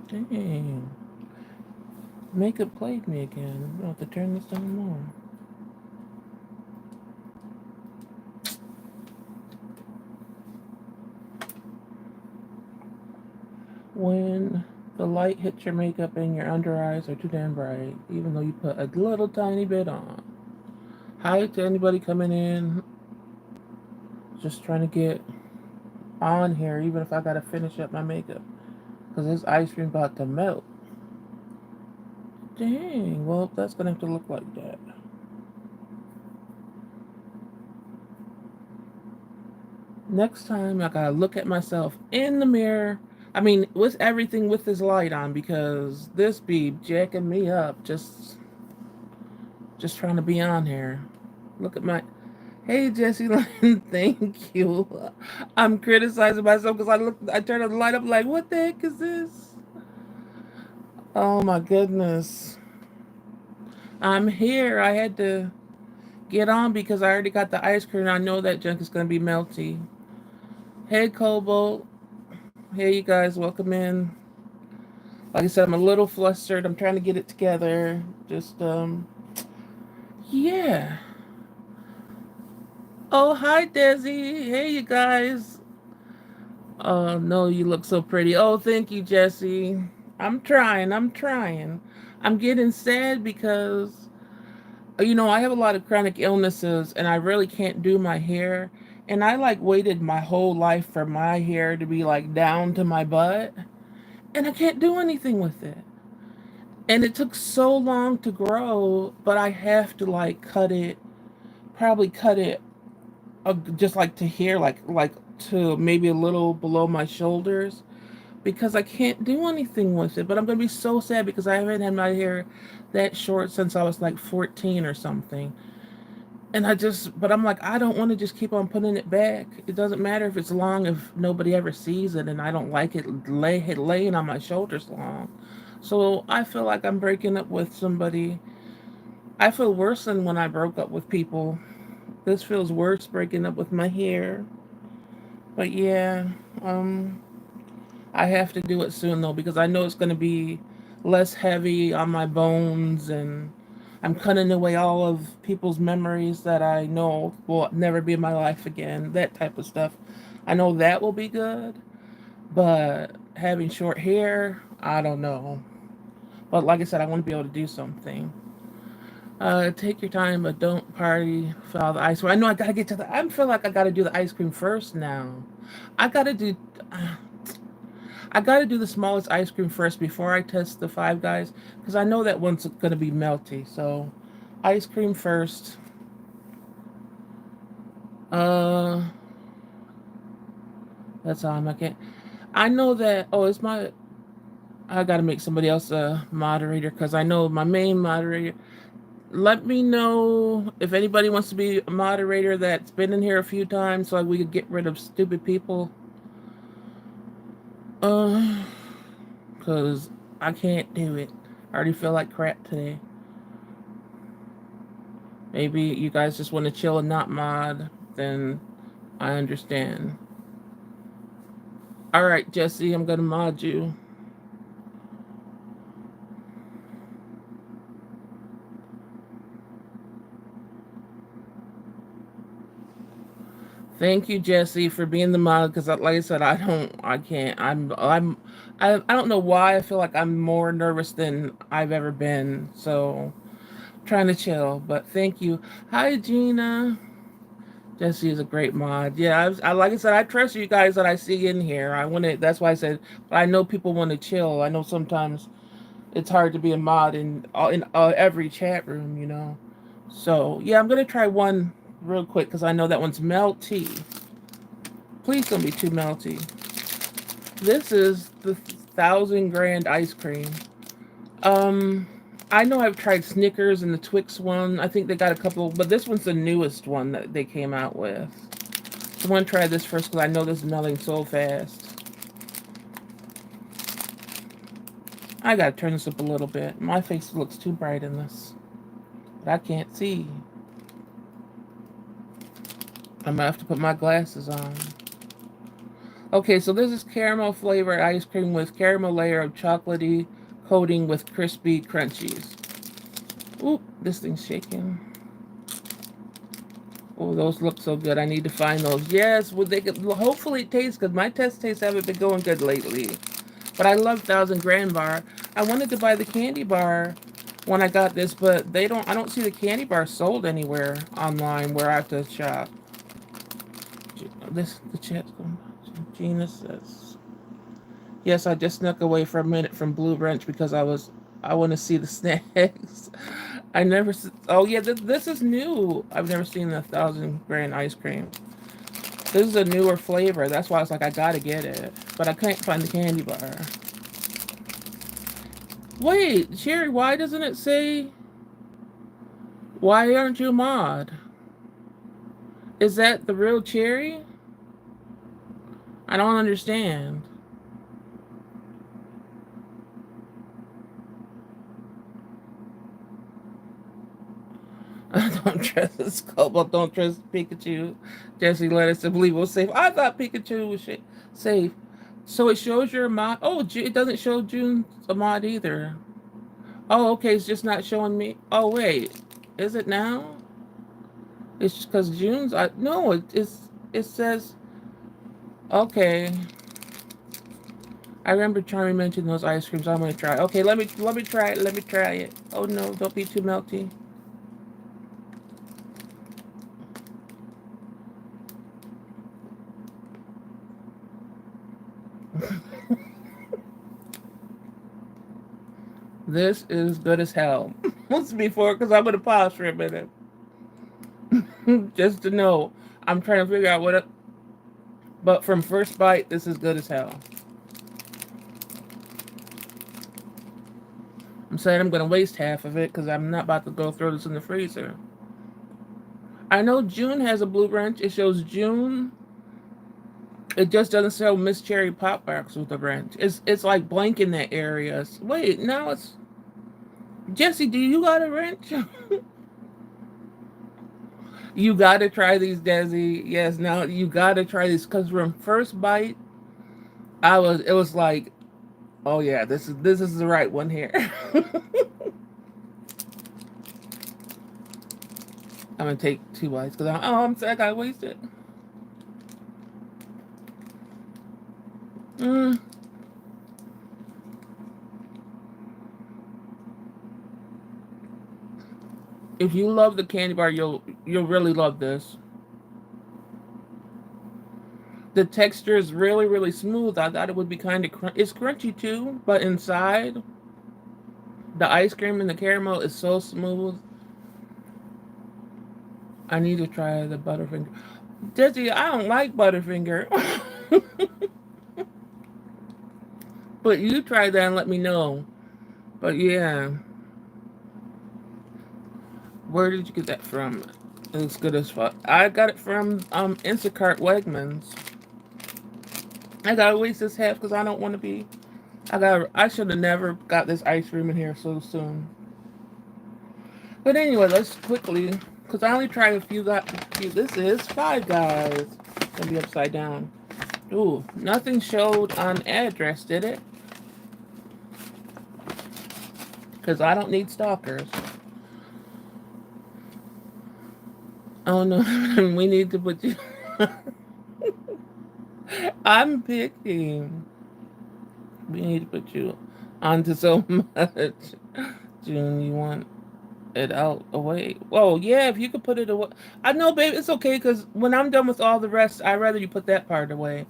Dang. Makeup played me again. I'll have to turn this down more. When the light hits your makeup and your under eyes are too damn bright, even though you put a little tiny bit on. Hi to anybody coming in, just trying to get on here, even if I gotta finish up my makeup. Because this ice cream about to melt. Dang, well, that's gonna have to look like that. Next time, I gotta look at myself in the mirror. I mean, with everything with this light on, because this be jacking me up. Just trying to be on here. Look at my. Hey, Jesse Lynn, thank you. I'm criticizing myself because I turned the light up like, what the heck is this? Oh my goodness. I'm here. I had to get on because I already got the ice cream. I know that junk is going to be melty. Hey, Cobalt. Hey, you guys, welcome in. Like I said, I'm a little flustered. I'm trying to get it together. Yeah. Oh, hi, Desi. Hey, you guys. Oh, no, you look so pretty. Oh, thank you, Jesse. I'm trying. I'm trying. I'm getting sad because, I have a lot of chronic illnesses and I really can't do my hair. And I like waited my whole life for my hair to be like down to my butt. And I can't do anything with it. And it took so long to grow, but I have to like cut it, probably cut it just like to here, like to maybe a little below my shoulders because I can't do anything with it. But I'm gonna be so sad because I haven't had my hair that short since I was like 14 or something. And but I'm like, I don't want to just keep on putting it back. It doesn't matter if it's long if nobody ever sees it and I don't like it laying on my shoulders long. So I feel like I'm breaking up with somebody. I feel worse than when I broke up with people. This feels worse breaking up with my hair. But yeah, um, I have to do it soon though because I know it's going to be less heavy on my bones and I'm cutting away all of people's memories that I know will never be in my life again. That type of stuff. I know that will be good, but having short hair, I don't know. But like I said, I want to be able to do something. Take your time, but don't party for all the ice cream. I know I gotta get to the. I feel like I gotta do the ice cream first now. I gotta do. I got to do the smallest ice cream first before I test the Five Guys because I know that one's going to be melty. So, ice cream first. Uh, that's all I'm not. I know that. Oh, it's my. I got to make somebody else a moderator because I know my main moderator. Let me know if anybody wants to be a moderator that's been in here a few times so we could get rid of stupid people. Uh, because I can't do it. I already feel like crap today. Maybe you guys just want to chill and not mod, then I understand. Alright, Jesse, I'm gonna mod you. Thank you, Jesse, for being the mod, because like I said, I can't, I don't know why I feel like I'm more nervous than I've ever been, so trying to chill, but thank you. Hi, Gina. Jesse is a great mod. Yeah, like I said, I trust you guys that I see in here. I want to. That's why I said. But I know people want to chill. I know sometimes it's hard to be a mod in every chat room, So yeah, I'm gonna try one real quick because I know that one's melty. Please don't be too melty. This is the 1,000 grand ice cream. Um, I know I've tried Snickers and the Twix one. I think they got a couple, but this one's the newest one that they came out with. So I'm gonna try this first because I know this is melting so fast. I gotta turn this up a little bit. My face looks too bright in this, but I can't see. I'm gonna have to put my glasses on. Okay, so this is caramel flavored ice cream with caramel layer of chocolatey coating with crispy crunchies. Oop, this thing's shaking. Oh, those look so good. I need to find those. Yes, would they could, hopefully it tastes good. My test tastes haven't been going good lately. But I love Thousand Grand Bar. I wanted to buy the candy bar when I got this, but they don't I don't see the candy bar sold anywhere online where I have to shop. This the chat's going. Gina says, yes, I just snuck away for a minute from Blue Branch because I want to see the snacks. I never. Oh yeah, this is new. I've never seen the Thousand Grand ice cream. This is a newer flavor. That's why I was like, I gotta get it, but I can't find the candy bar. Wait, Sherry, why doesn't it say? Why aren't you a mod? Is that the real Cherry? I don't understand. I don't trust the Scobo. Don't trust Pikachu. Jesse let us to believe it was safe. I thought Pikachu was safe. So it shows your mod. Oh, it doesn't show June's a mod either. Oh, okay. It's just not showing me. Oh, wait. Is it now? It's because June's. No, it says. Okay. I remember Charmy mentioned those ice creams. I'm gonna try. Okay, let me try it. Let me try it. Oh no, don't be too melty. This is good as hell. Once before, because I'm gonna pause for a minute, just to know. I'm trying to figure out what. But from first bite, this is good as hell. I'm saying I'm gonna waste half of it because I'm not about to go throw this in the freezer. I know June has a blue branch. It shows June. It just doesn't show Miss Cherry Pop Box with the branch. It's like blank in that area. Wait, now it's Jesse. Do you got a wrench? You got to try these, Desi. Yes, now you got to try these because from first bite, it was like, oh yeah, this is the right one here. I'm gonna take 2 bites because I'm sad I wasted. Mm. If you love the candy bar, you'll really love this. The texture is really smooth. I thought it would be kind of it's crunchy too, but inside the ice cream and the caramel is so smooth. I need to try the Butterfinger. Desi, I don't like Butterfinger. But you try that and let me know. But yeah, where did you get that from? It's good as fuck. I got it from Instacart Wegmans. I gotta waste this half because I don't want to be. I should have never got this ice cream in here so soon. But anyway, let's quickly, because I only tried a few. This is Five Guys. It's gonna be upside down. Ooh, nothing showed on address, did it? Because I don't need stalkers. Oh no, we need to put you. I'm picking. We need to put you onto so much. June, you want it out away? Whoa, yeah, if you could put it away. I know, baby, it's okay because when I'm done with all the rest, I'd rather you put that part away.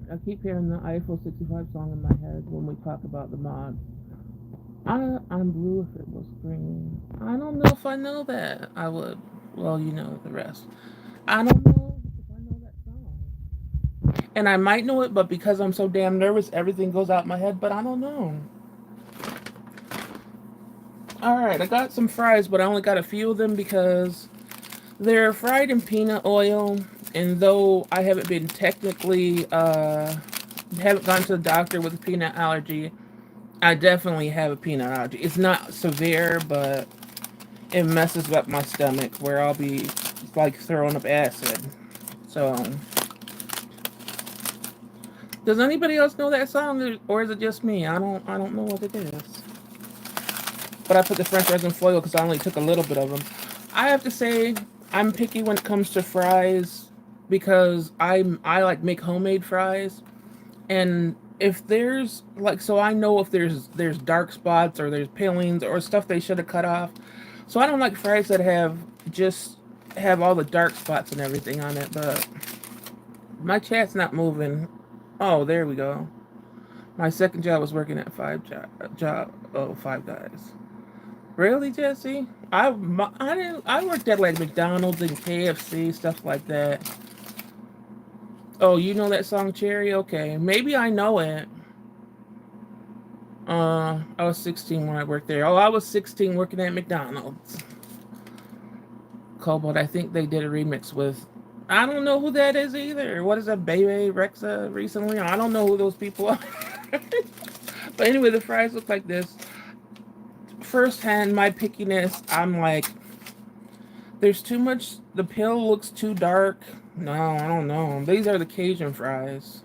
I keep hearing the Eiffel 65 song in my head when we talk about the mod. I'm blue if it was green. I don't know if I know that. I would. Well, you know the rest. I don't know if I know that song. And I might know it, but because I'm so damn nervous, everything goes out my head, but I don't know. Alright, I got some fries, but I only got a few of them because they're fried in peanut oil. And though I haven't been technically, haven't gone to the doctor with a peanut allergy, I definitely have a peanut allergy. It's not severe, but it messes up my stomach where I'll be like throwing up acid. So, does anybody else know that song, or is it just me? I don't know what it is. But I put the French fries in foil because I only took a little bit of them. I have to say, I'm picky when it comes to fries because I like make homemade fries, and if there's like, so I know if there's dark spots or there's peelings or stuff they should have cut off. So I don't like fries that just have all the dark spots and everything on it. But my chat's not moving. Oh, there we go. My second job was working at Five Guys. Really, Jesse? I didn't. I worked at like McDonald's and KFC, stuff like that. Oh, you know that song Cherry? Okay, maybe I know it. I was 16 when I worked there. Oh, I was 16 working at McDonald's. Cobalt, I think they did a remix with. I don't know who that is either. What is that, Baby Rexa recently? I don't know who those people are. But anyway, the fries look like this. Firsthand, my pickiness, I'm like, there's too much. The pill looks too dark. No, I don't know. These are the Cajun fries.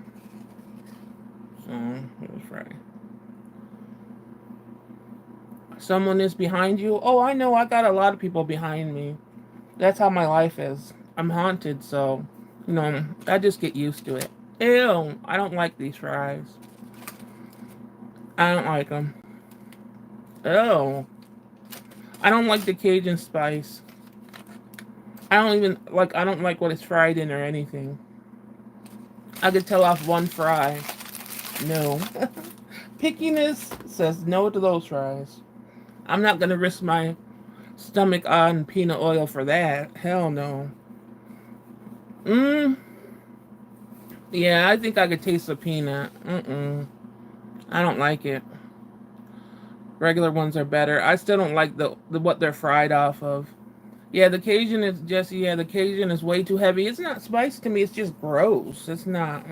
So, here's fry. Someone is behind you. Oh, I know. I got a lot of people behind me. That's how my life is. I'm haunted, so, I just get used to it. Ew, I don't like these fries. I don't like them. Ew. I don't like the Cajun spice. I don't like what it's fried in or anything. I could tell off one fry. No. Pickiness says no to those fries. I'm not gonna risk my stomach on peanut oil for that. Hell no. Mmm. Yeah, I think I could taste the peanut. Mm-mm. I don't like it. Regular ones are better. I still don't like the what they're fried off of. Yeah, the Cajun is just yeah, the Cajun is way too heavy. It's not spicy to me. It's just gross. It's not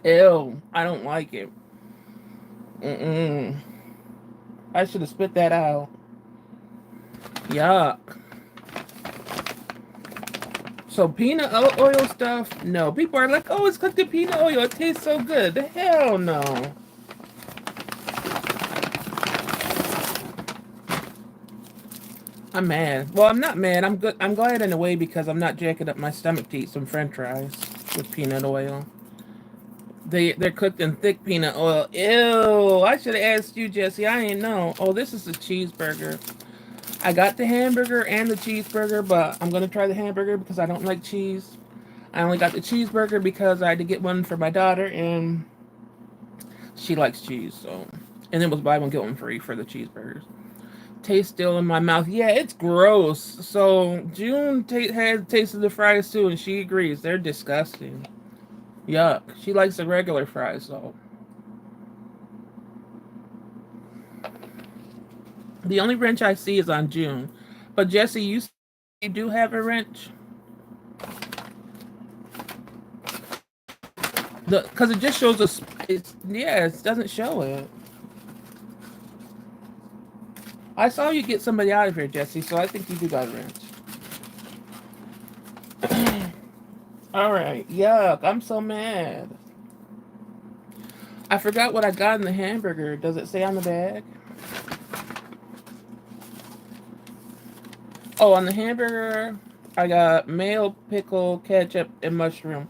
ew. I don't like it. Mm-mm. I should have spit that out. Yuck. So peanut oil stuff? No. People are like, oh, it's cooked in peanut oil. It tastes so good. Hell no. I'm mad. Well, I'm not mad. I'm good. I'm glad in a way because I'm not jacking up my stomach to eat some French fries with peanut oil. They're cooked in thick peanut oil. Ew! I should have asked you, Jesse. I ain't know. Oh, this is a cheeseburger. I got the hamburger and the cheeseburger, but I'm gonna try the hamburger because I don't like cheese. I only got the cheeseburger because I had to get one for my daughter, and she likes cheese. So, and it was buy one get one free for the cheeseburgers. Taste still in my mouth. Yeah, it's gross. So June had tasted the fries too, and she agrees they're disgusting. Yuck. She likes the regular fries though. The only wrench I see is on June. But Jesse, you do have a wrench. Because it just shows us. Yeah, it doesn't show it. I saw you get somebody out of here, Jesse. So I think you do got a wrench. All right. Yuck. I'm so mad. I forgot what I got in the hamburger. Does it say on the bag? Oh, on the hamburger, I got mayo, pickle, ketchup, and mushroom.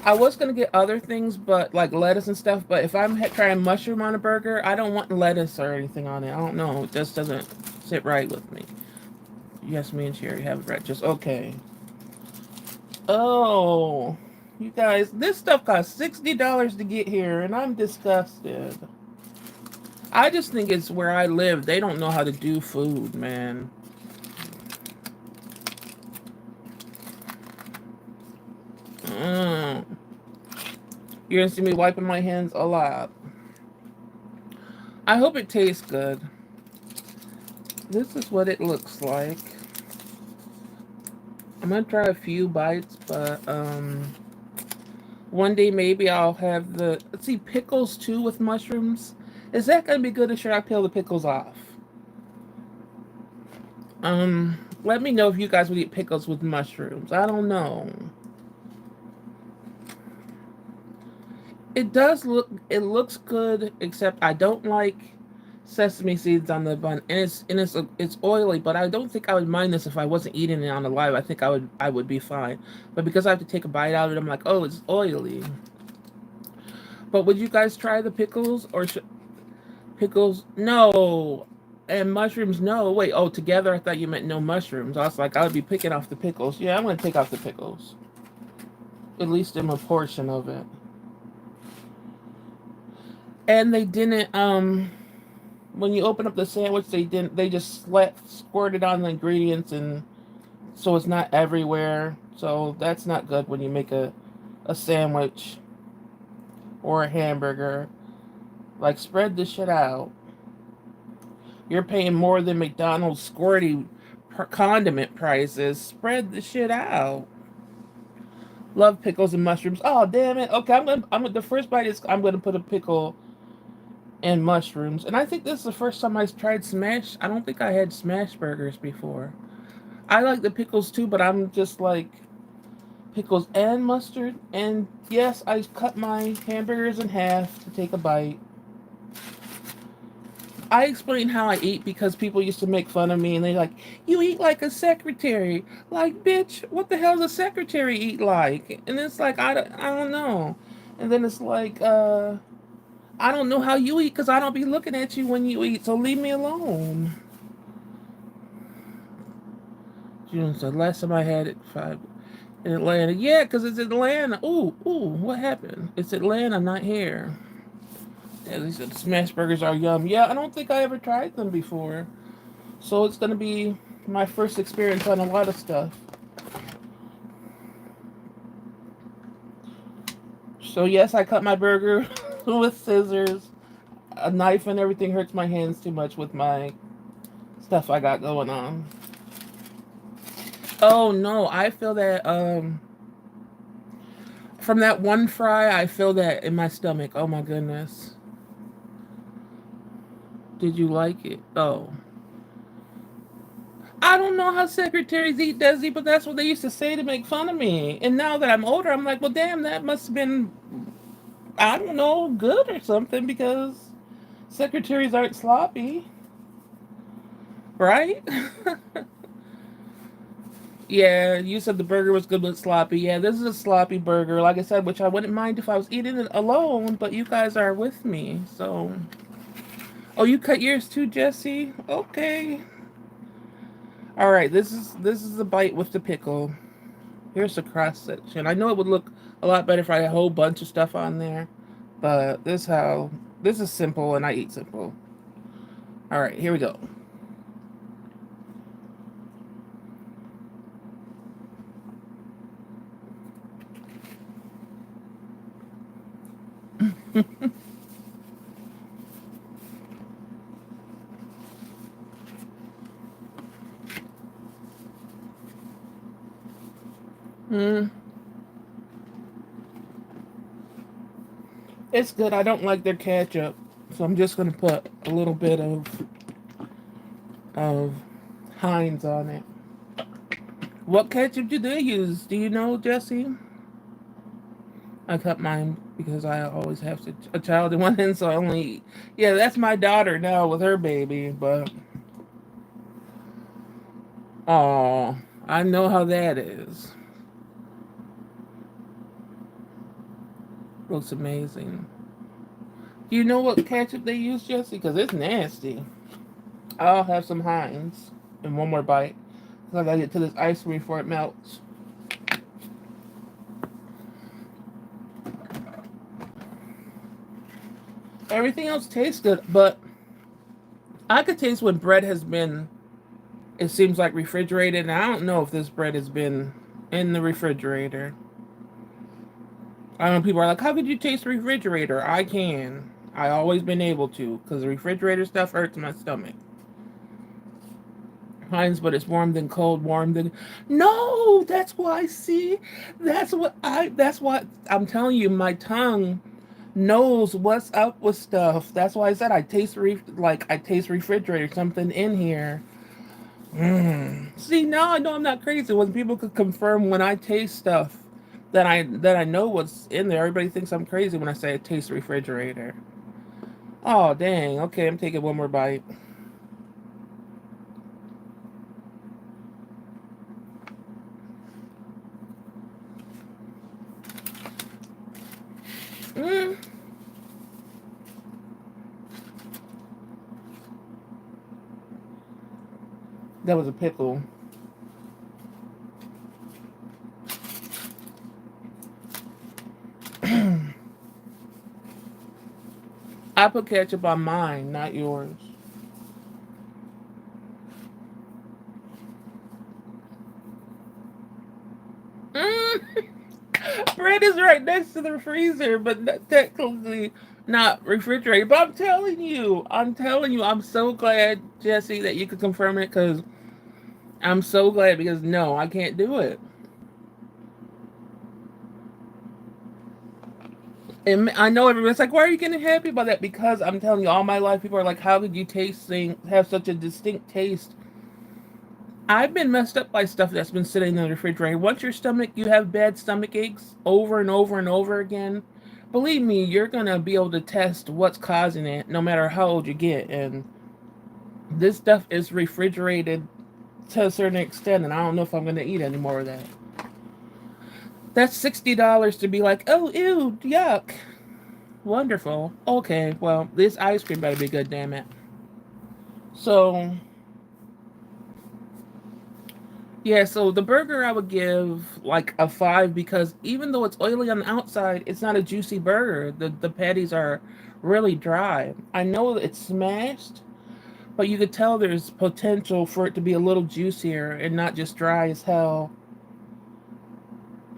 I was gonna get other things, but like lettuce and stuff. But if I'm trying mushroom on a burger, I don't want lettuce or anything on it. I don't know. It just doesn't sit right with me. Yes, me and Sherry have breakfast. Okay. Oh, you guys, this stuff cost $60 to get here, and I'm disgusted. I just think it's where I live. They don't know how to do food, man. Mm. You're gonna see me wiping my hands a lot. I hope it tastes good. This is what it looks like. I'm gonna try a few bites, but one day maybe I'll have the let's see pickles too with mushrooms. Is that gonna be good or should I peel the pickles off? Let me know if you guys would eat pickles with mushrooms. I don't know. It does look. It looks good, except I don't like sesame seeds on the bun, and it's oily. But I don't think I would mind this if I wasn't eating it on the live. I think I would be fine. But because I have to take a bite out of it, I'm like, oh, it's oily. But would you guys try the pickles or pickles? No. And mushrooms, no. Wait, oh, together? I thought you meant no mushrooms. I was like, I would be picking off the pickles. Yeah, I'm gonna take off the pickles, at least in a portion of it. And they didn't. When you open up the sandwich, they didn't. They just squirted on the ingredients, and so it's not everywhere. So that's not good when you make a sandwich or a hamburger. Like, spread the shit out. You're paying more than McDonald's squirty condiment prices. Spread the shit out. Love pickles and mushrooms. Oh, damn it. Okay, the first bite is I'm gonna put a pickle and mushrooms. And I think this is the first time I tried smash. I don't think I had smash burgers before. I like the pickles too, but I'm just like pickles and mustard. And yes, I cut my hamburgers in half to take a bite. I explain how I eat because people used to make fun of me and they're like, you eat like a secretary. Like, bitch, what the hell does a secretary eat like? And it's like, I don't know. And then it's like, I don't know how you eat because I don't be looking at you when you eat, so leave me alone. June said, last time I had it, five in Atlanta. Yeah, because it's Atlanta. Ooh, what happened? It's Atlanta, not here. Yeah, they said smash burgers are yum. Yeah, I don't think I ever tried them before. So it's going to be my first experience on a lot of stuff. So yes, I cut my burger with scissors. A knife and everything hurts my hands too much with my stuff I got going on. Oh no, I feel that from that one fry, I feel that in my stomach. Oh my goodness. Did you like it? Oh. I don't know how secretaries eat, Desi, but that's what they used to say to make fun of me. And now that I'm older, I'm like, well, damn, that must have been, I don't know, good or something because secretaries aren't sloppy, right? Yeah, you said the burger was good but sloppy. Yeah, this is a sloppy burger, like I said, which I wouldn't mind if I was eating it alone, but you guys are with me, so. Oh, you cut yours too, Jesse? Okay. All right, this is the bite with the pickle. Here's the cross section. I know it would look a lot better if I had a whole bunch of stuff on there, but this is simple and I eat simple. All right, here we go. Mm, it's good. I don't like their ketchup, so I'm just gonna put a little bit of Heinz on it. What ketchup do they use? Do you know, Jesse? I cut mine because I always have a child in one hand, so I only. Yeah, that's my daughter now with her baby, but oh, I know how that is. Looks amazing. Do you know what ketchup they use, Jesse? Because it's nasty. I'll have some Heinz and one more bite. So I gotta get to this ice cream before it melts. Everything else tastes good, but I could taste when bread has been, it seems like refrigerated, and I don't know if this bread has been in the refrigerator. I know people are like, how could you taste the refrigerator? I can. I always been able to, because the refrigerator stuff hurts my stomach. Heinz, but it's warm than cold, warm than. No, that's why. See, That's what I'm telling you. My tongue knows what's up with stuff. That's why I said I taste refrigerator, something in here. See, now I know I'm not crazy. When people could confirm when I taste stuff that I know what's in there, everybody thinks I'm crazy when I say I taste refrigerator. Oh dang! Okay, I'm taking one more bite. Mm, that was a pickle. I put ketchup on mine, not yours. Mm. Bread is right next to the freezer, but technically not refrigerated. But I'm telling you, I'm so glad, Jesse, that you could confirm it because I'm so glad because no, I can't do it. And I know everyone's like, why are you getting happy about that? Because I'm telling you, all my life, people are like, how could you taste things, have such a distinct taste? I've been messed up by stuff that's been sitting in the refrigerator. Once your stomach, you have bad stomach aches over and over and over again. Believe me, you're gonna be able to test what's causing it, no matter how old you get. And this stuff is refrigerated to a certain extent, and I don't know if I'm gonna eat any more of that. That's $60 to be like, oh, ew, yuck. Wonderful. Okay, well, this ice cream better be good, damn it. So, yeah, so the burger I would give like a 5 because even though it's oily on the outside, it's not a juicy burger. The patties are really dry. I know it's smashed, but you could tell there's potential for it to be a little juicier and not just dry as hell.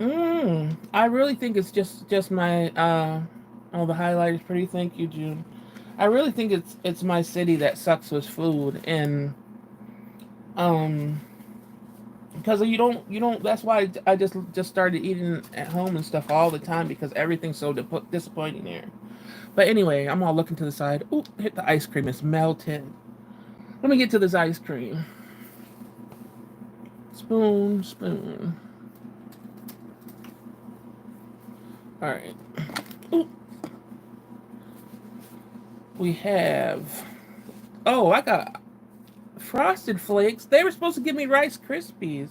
I really think it's just my oh, the highlight is pretty. Thank you, June. I really think it's my city that sucks with food, and um because you don't that's why I just started eating at home and stuff all the time because everything's so disappointing here. But anyway, I'm all looking to the side. Ooh, hit the ice cream. It's melted. Let me get to this ice cream. Spoon, spoon. All right. Ooh, we have. Oh, I got Frosted Flakes. They were supposed to give me Rice Krispies.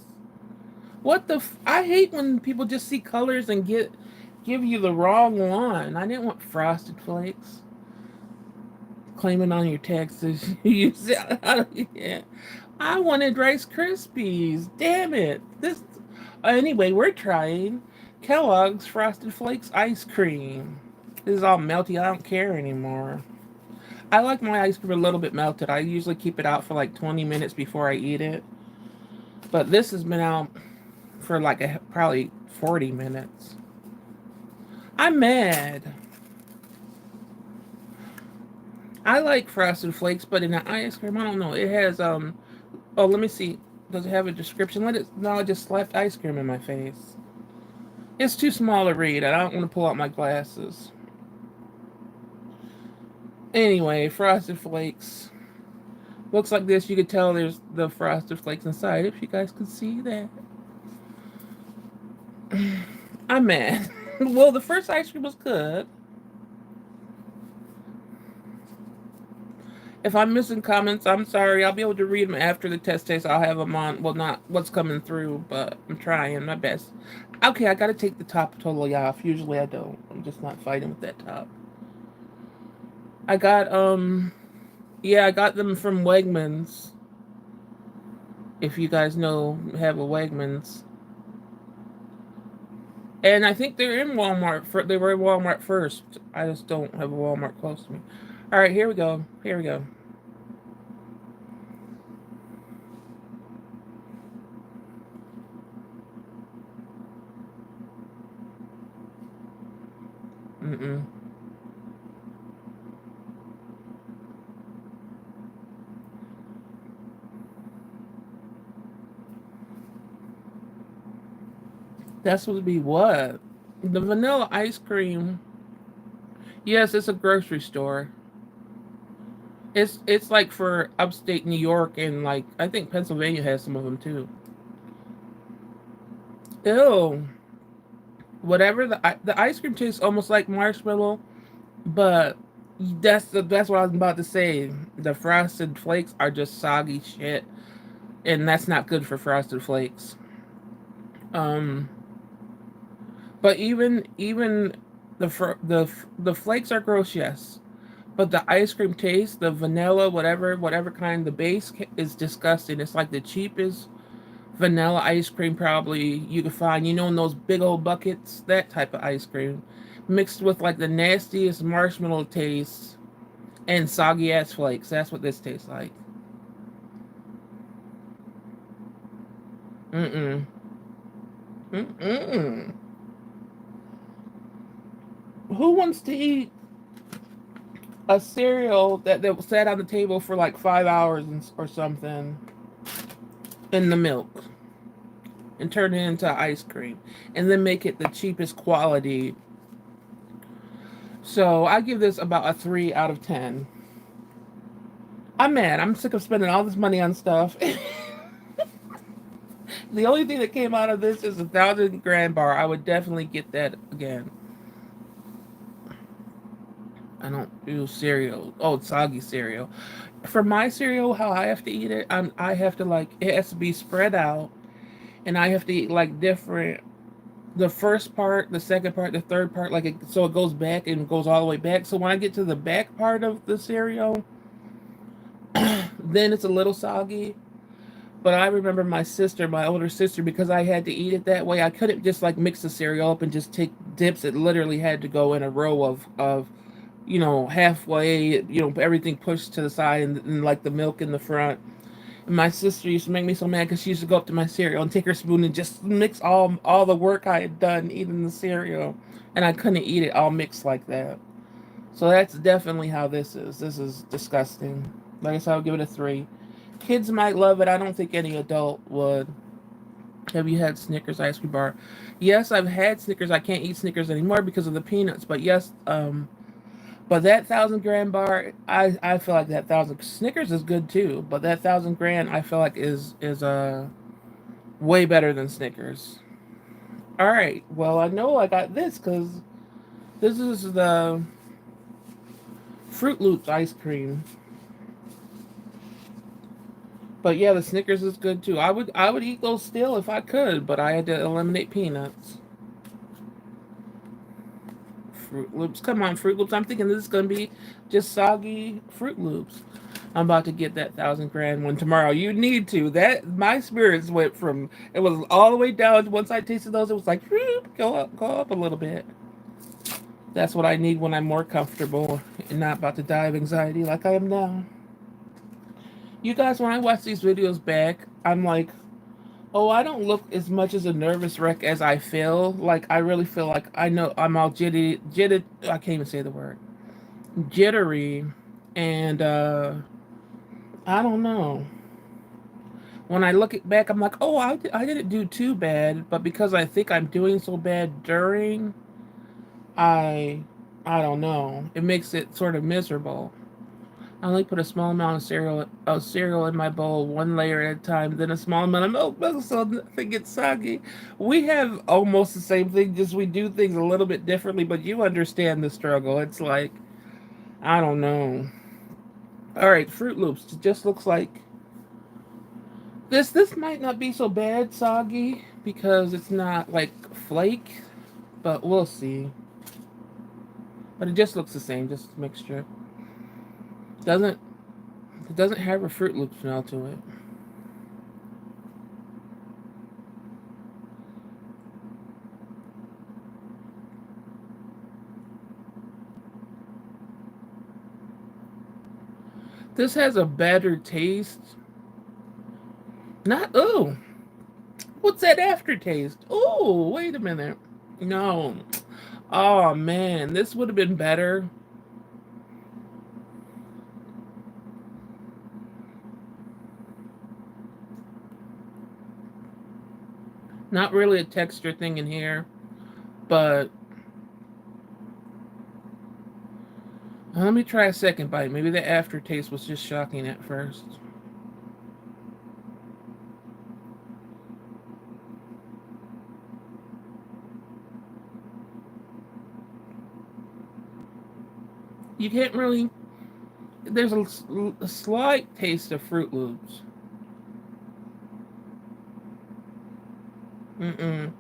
What the? I hate when people just see colors and give you the wrong one. I didn't want Frosted Flakes. Claiming on your taxes. You said, yeah. I wanted Rice Krispies. Damn it. This. Anyway, we're trying Kellogg's Frosted Flakes ice cream. This is all melty. I don't care anymore. I like my ice cream a little bit melted. I usually keep it out for like 20 minutes before I eat it. But this has been out for like probably 40 minutes. I'm mad. I like Frosted Flakes, but in the ice cream, I don't know. It has oh, let me see. Does it have a description? Let it. No, I just slapped ice cream in my face. It's too small to read. I don't want to pull out my glasses. Anyway, Frosted Flakes. Looks like this. You could tell there's the Frosted Flakes inside. If you guys could see that. I'm mad. Well, the first ice cream was good. If I'm missing comments, I'm sorry. I'll be able to read them after the test taste. I'll have them on. Well, not what's coming through, but I'm trying my best. Okay, I gotta take the top totally off. Usually I don't. I'm just not fighting with that top. I got yeah, I got them from Wegmans. If you guys know, have a Wegmans. And I think they're in Walmart. They were in Walmart first. I just don't have a Walmart close to me. All right, here we go. Here we go. Mm-mm. That's supposed to be what? The vanilla ice cream. Yes, it's a grocery store. It's like for upstate New York, and like I think Pennsylvania has some of them too. Ew. Whatever the ice cream tastes almost like marshmallow, but that's what I was about to say. The frosted flakes are just soggy shit, and that's not good for frosted flakes. Um, but even the flakes are gross, yes. But the ice cream taste, the vanilla, whatever kind, the base is disgusting. It's like the cheapest vanilla ice cream probably you could find. You know, in those big old buckets, that type of ice cream, mixed with like the nastiest marshmallow taste and soggy ass flakes. That's what this tastes like. Mm-mm. Mm-mm. Who wants to eat a cereal that sat on the table for like 5 hours or something in the milk and turn it into ice cream and then make it the cheapest quality? So I give this about a 3 out of 10. I'm mad. I'm sick of spending all this money on stuff. The only thing that came out of this is a 1,000 gram bar. I would definitely get that again. I don't do cereal. Oh, soggy cereal. For my cereal, how I have to eat it, I have to like it has to be spread out, and I have to eat like different. The first part, the second part, the third part, like so it goes back and goes all the way back. So when I get to the back part of the cereal, then it's a little soggy. But I remember my sister, my older sister, because I had to eat it that way. I couldn't just like mix the cereal up and just take dips. It literally had to go in a row of halfway, everything pushed to the side, and like the milk in the front. And my sister used to make me so mad because she used to go up to my cereal and take her spoon and just mix all the work I had done eating the cereal, and I couldn't eat it all mixed like that. So that's definitely how this is. This is disgusting. Like I said, I'll give it a 3. Kids might love it. I don't think any adult would. Have you had Snickers ice cream bar? Yes, I've had Snickers. I can't eat Snickers anymore because of the peanuts. But yes, but that 1,000 gram bar, I feel like that thousand Snickers is good too. But that 1,000 gram, I feel like is way better than Snickers. All right. Well, I know I got this because this is the Fruit Loops ice cream. But yeah, the Snickers is good too. I would eat those still if I could, but I had to eliminate peanuts. Fruit Loops. Come on, Fruit Loops. I'm thinking this is gonna be just soggy Fruit Loops. I'm about to get that 1,000 gram one tomorrow. You need to. That my spirits went from it was all the way down. Once I tasted those, it was like go up a little bit. That's what I need when I'm more comfortable and not about to die of anxiety like I am now. You guys, when I watch these videos back, I'm like, oh, I don't look as much as a nervous wreck as I feel. Like I really feel like I know I'm all jitty. I can't even say the word jittery, and I don't know. When I look it back, I'm like, oh, I didn't do too bad, but because I think I'm doing so bad during, I I don't know. It makes it sort of miserable. I only put a small amount of cereal in my bowl, one layer at a time, then a small amount of milk so nothing gets soggy. We have almost the same thing, just we do things a little bit differently, but you understand the struggle. It's like, I don't know. All right, Fruit Loops. It just looks like this might not be so bad soggy because it's not like flake, but we'll see. But it just looks the same, just mixture. Doesn't it doesn't have a Fruit Loop smell to it. This has a better taste. Not oh, what's that aftertaste? Oh, wait a minute. No. Oh man, this would have been better. Not really a texture thing in here, but Let me try a second bite. Maybe the aftertaste was just shocking at first. You can't really. There's a slight taste of Fruit Loops. Mm-mm.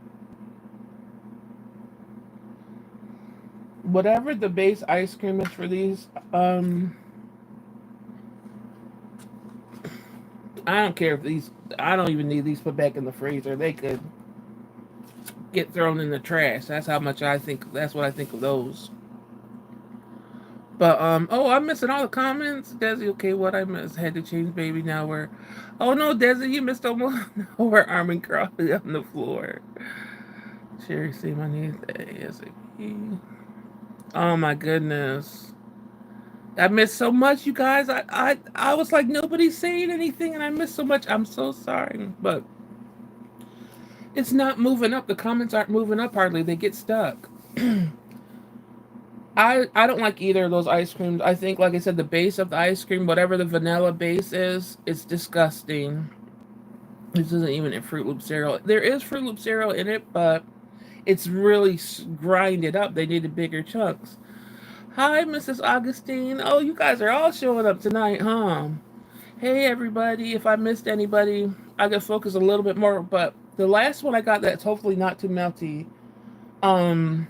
Whatever the base ice cream is for these, I don't care if these. I don't even need these put back in the freezer. They could get thrown in the trash. That's how much I think. That's what I think of those. But oh, I'm missing all the comments. Desi, okay, what I missed? Had to change, baby. Now we're. Oh no, Desi, you missed almost. Now we're arming crawling on the floor. Sherry, see my knees. ASAP. Oh my goodness. I missed so much, you guys. I was like nobody's saying anything, and I missed so much. I'm so sorry, but it's not moving up. The comments aren't moving up hardly. They get stuck. I don't like either of those ice creams. I think, like I said, the base of the ice cream, whatever the vanilla base is, it's disgusting. This isn't even a Fruit Loop cereal. There is Fruit Loop cereal in it, but it's really grinded up. They needed bigger chunks. Hi, Mrs. Augustine. Oh, you guys are all showing up tonight, huh? Hey, everybody. If I missed anybody, I could focus a little bit more. But the last one I got that's hopefully not too melty, um,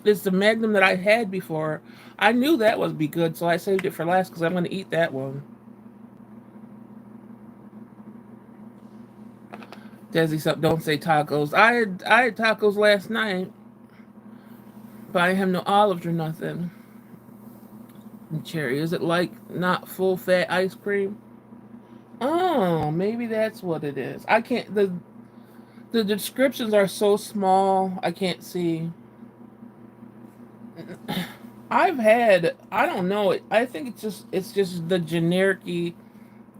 is the Magnum that I had before. I knew that would be good, so I saved it for last because I'm going to eat that one. Desi, don't say tacos. I had tacos last night, but I have no olives or nothing. And cherry, is it like not full fat ice cream? Oh, maybe that's what it is. I can't. The descriptions are so small. I can't see. I've had. I don't know. I think it's just the generic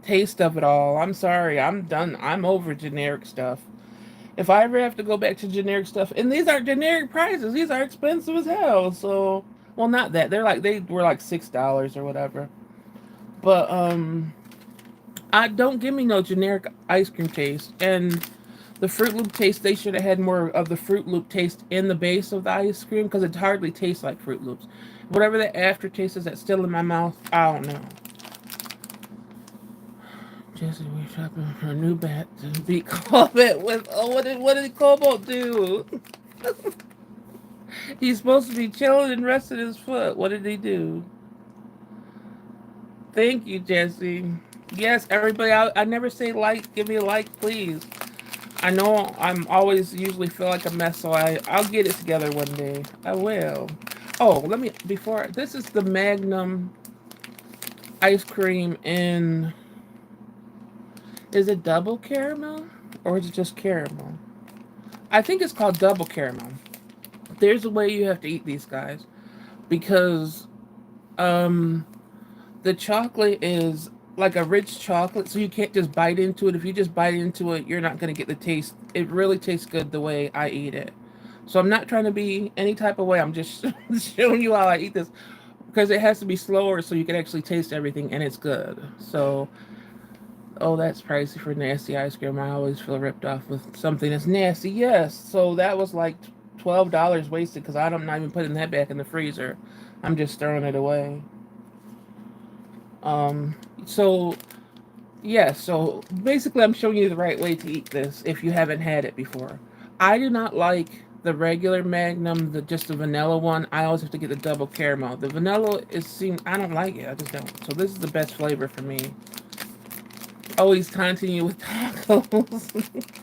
taste of it all. I'm sorry. I'm done. I'm over generic stuff. If I ever have to go back to generic stuff, and these aren't generic prices, these are expensive as hell. So, well, not that they were like $6 or whatever. But I don't give me no generic ice cream taste. And the Fruit Loop taste, they should have had more of the Fruit Loop taste in the base of the ice cream because it hardly tastes like Fruit Loops. Whatever the aftertaste is that's still in my mouth, I don't know. Jesse, we're shopping for a new bat to beat Cobalt with. Oh, what did Cobalt do? He's supposed to be chilling and resting his foot. What did he do? Thank you, Jesse. Yes, everybody. I never say like. Give me a like, please. I know I'm always usually feel like a mess, so I'll get it together one day. I will. Oh, let me before this is the Magnum ice cream in. Is it double caramel or is it just caramel? I think it's called double caramel. There's a way you have to eat these guys because um the chocolate is like a rich chocolate, so you can't just bite into it. If you just bite into it, you're not going to get the taste. It really tastes good the way I eat it. So I'm not trying to be any type of way. I'm just showing you how I eat this because it has to be slower so you can actually taste everything and it's good. So, oh, that's pricey for nasty ice cream. I always feel ripped off with something that's nasty. Yes. So that was like $12 wasted because I'm not even putting that back in the freezer. I'm just throwing it away. So yeah, so basically I'm showing you the right way to eat this if you haven't had it before. I do not like the regular Magnum, the just the vanilla one. I always have to get the double caramel. The vanilla I don't like it. I just don't. So this is the best flavor for me. Always taunting you with tacos.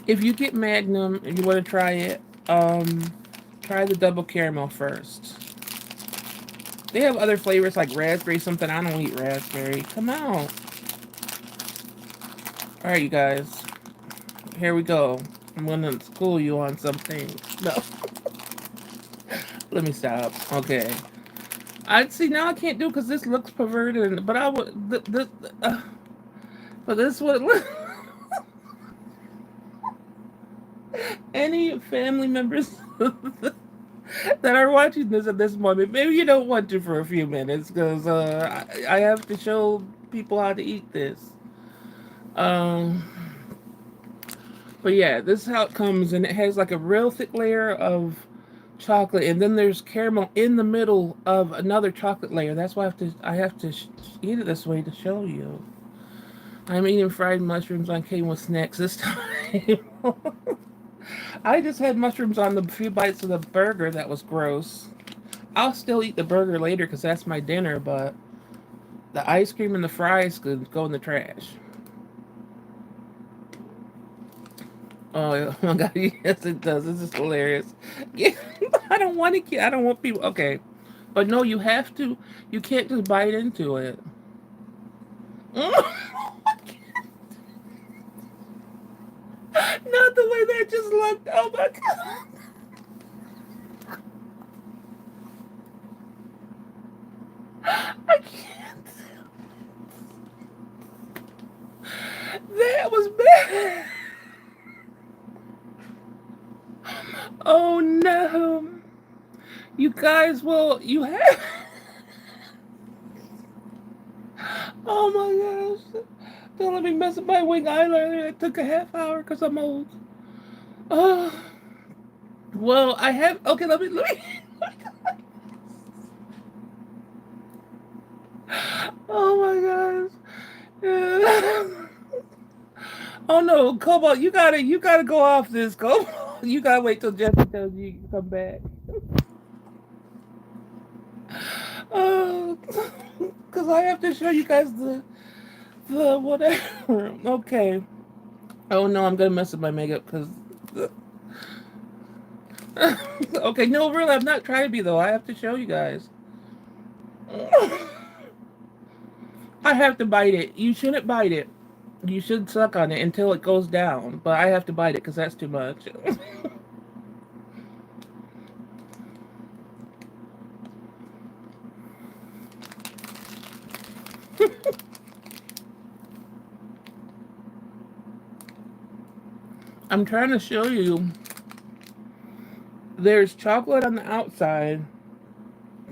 If you get Magnum and you want to try it, try the double caramel first. They have other flavors like raspberry something. I don't eat raspberry. Come on. Alright, you guys. Here we go. I'm gonna school you on something. No. Let me stop. Okay. I see now I can't do because this looks perverted, but I would but this would any family members that are watching this at this moment. Maybe you don't want to for a few minutes because I have to show people how to eat this. Um, but yeah, this is how it comes, and it has like a real thick layer of chocolate, and then there's caramel in the middle of another chocolate layer. That's why I have to eat it this way to show you. I'm eating fried mushrooms on came with snacks this time. I just had mushrooms on the few bites of the burger that was gross. I'll still eat the burger later because that's my dinner, but the ice cream and the fries could go in the trash. Oh my god, yes it does. This is hilarious. Yeah, I don't want to. I don't want people. Okay, but no, you have to. You can't just bite into it. Not the way that just looked. Oh my god. I can't. That was bad. Oh no. You guys, well, you have. Oh my gosh. Don't let me mess up my wing eyeliner. It took a half hour because I'm old. Oh. Well, I have. Okay, let me. Oh my gosh. Oh no, Cobalt, you gotta go off this, Cobalt. You gotta wait till Jesse tells you to come back. Oh, because I have to show you guys the whatever. Okay. Oh no, I'm gonna mess up my makeup because. Okay, no, really, I'm not trying to be though. I have to show you guys. I have to bite it. You shouldn't bite it. You should suck on it until it goes down. But I have to bite it because that's too much. I'm trying to show you. There's chocolate on the outside,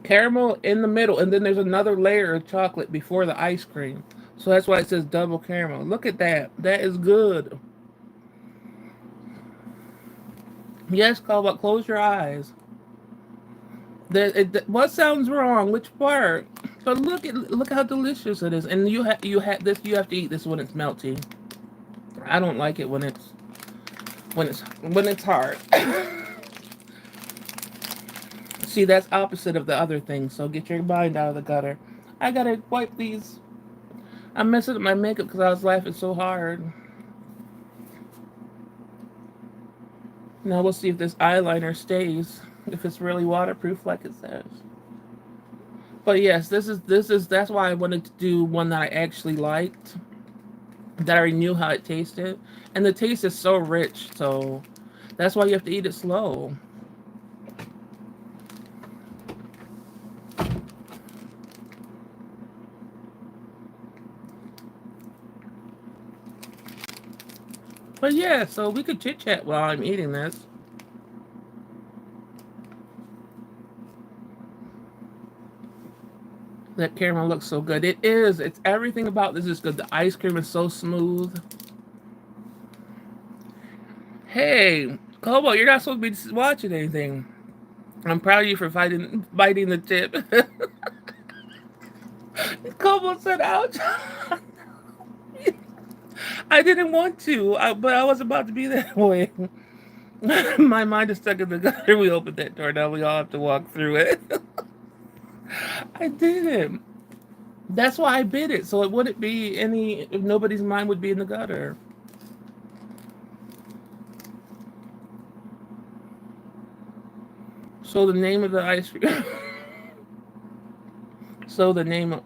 caramel in the middle, and then there's another layer of chocolate before the ice cream. So that's why it says double caramel. Look at that. That is good. Yes, Cobalt, close your eyes. What sounds wrong? Which part? But look how delicious it is. And you have to eat this when it's melty. I don't like it when it's hard. See, that's opposite of the other thing. So get your mind out of the gutter. I gotta wipe these. I'm messing up my makeup because I was laughing so hard. Now we'll see if this eyeliner stays. If it's really waterproof like it says. But yes, this is that's why I wanted to do one that I actually liked. That I already knew how it tasted. And the taste is so rich, so that's why you have to eat it slow. But yeah, so we could chit chat while I'm eating this. That caramel looks so good. It is. It's everything about this is good. The ice cream is so smooth. Hey, Kobo, you're not supposed to be watching anything. I'm proud of you for biting the tip. Kobo said, "Ouch." I didn't want to, but I was about to be that way. My mind is stuck in the gutter. We opened that door. Now we all have to walk through it. I didn't. That's why I bit it, so it wouldn't be any. If nobody's mind would be in the gutter. So the name of the ice cream. So the name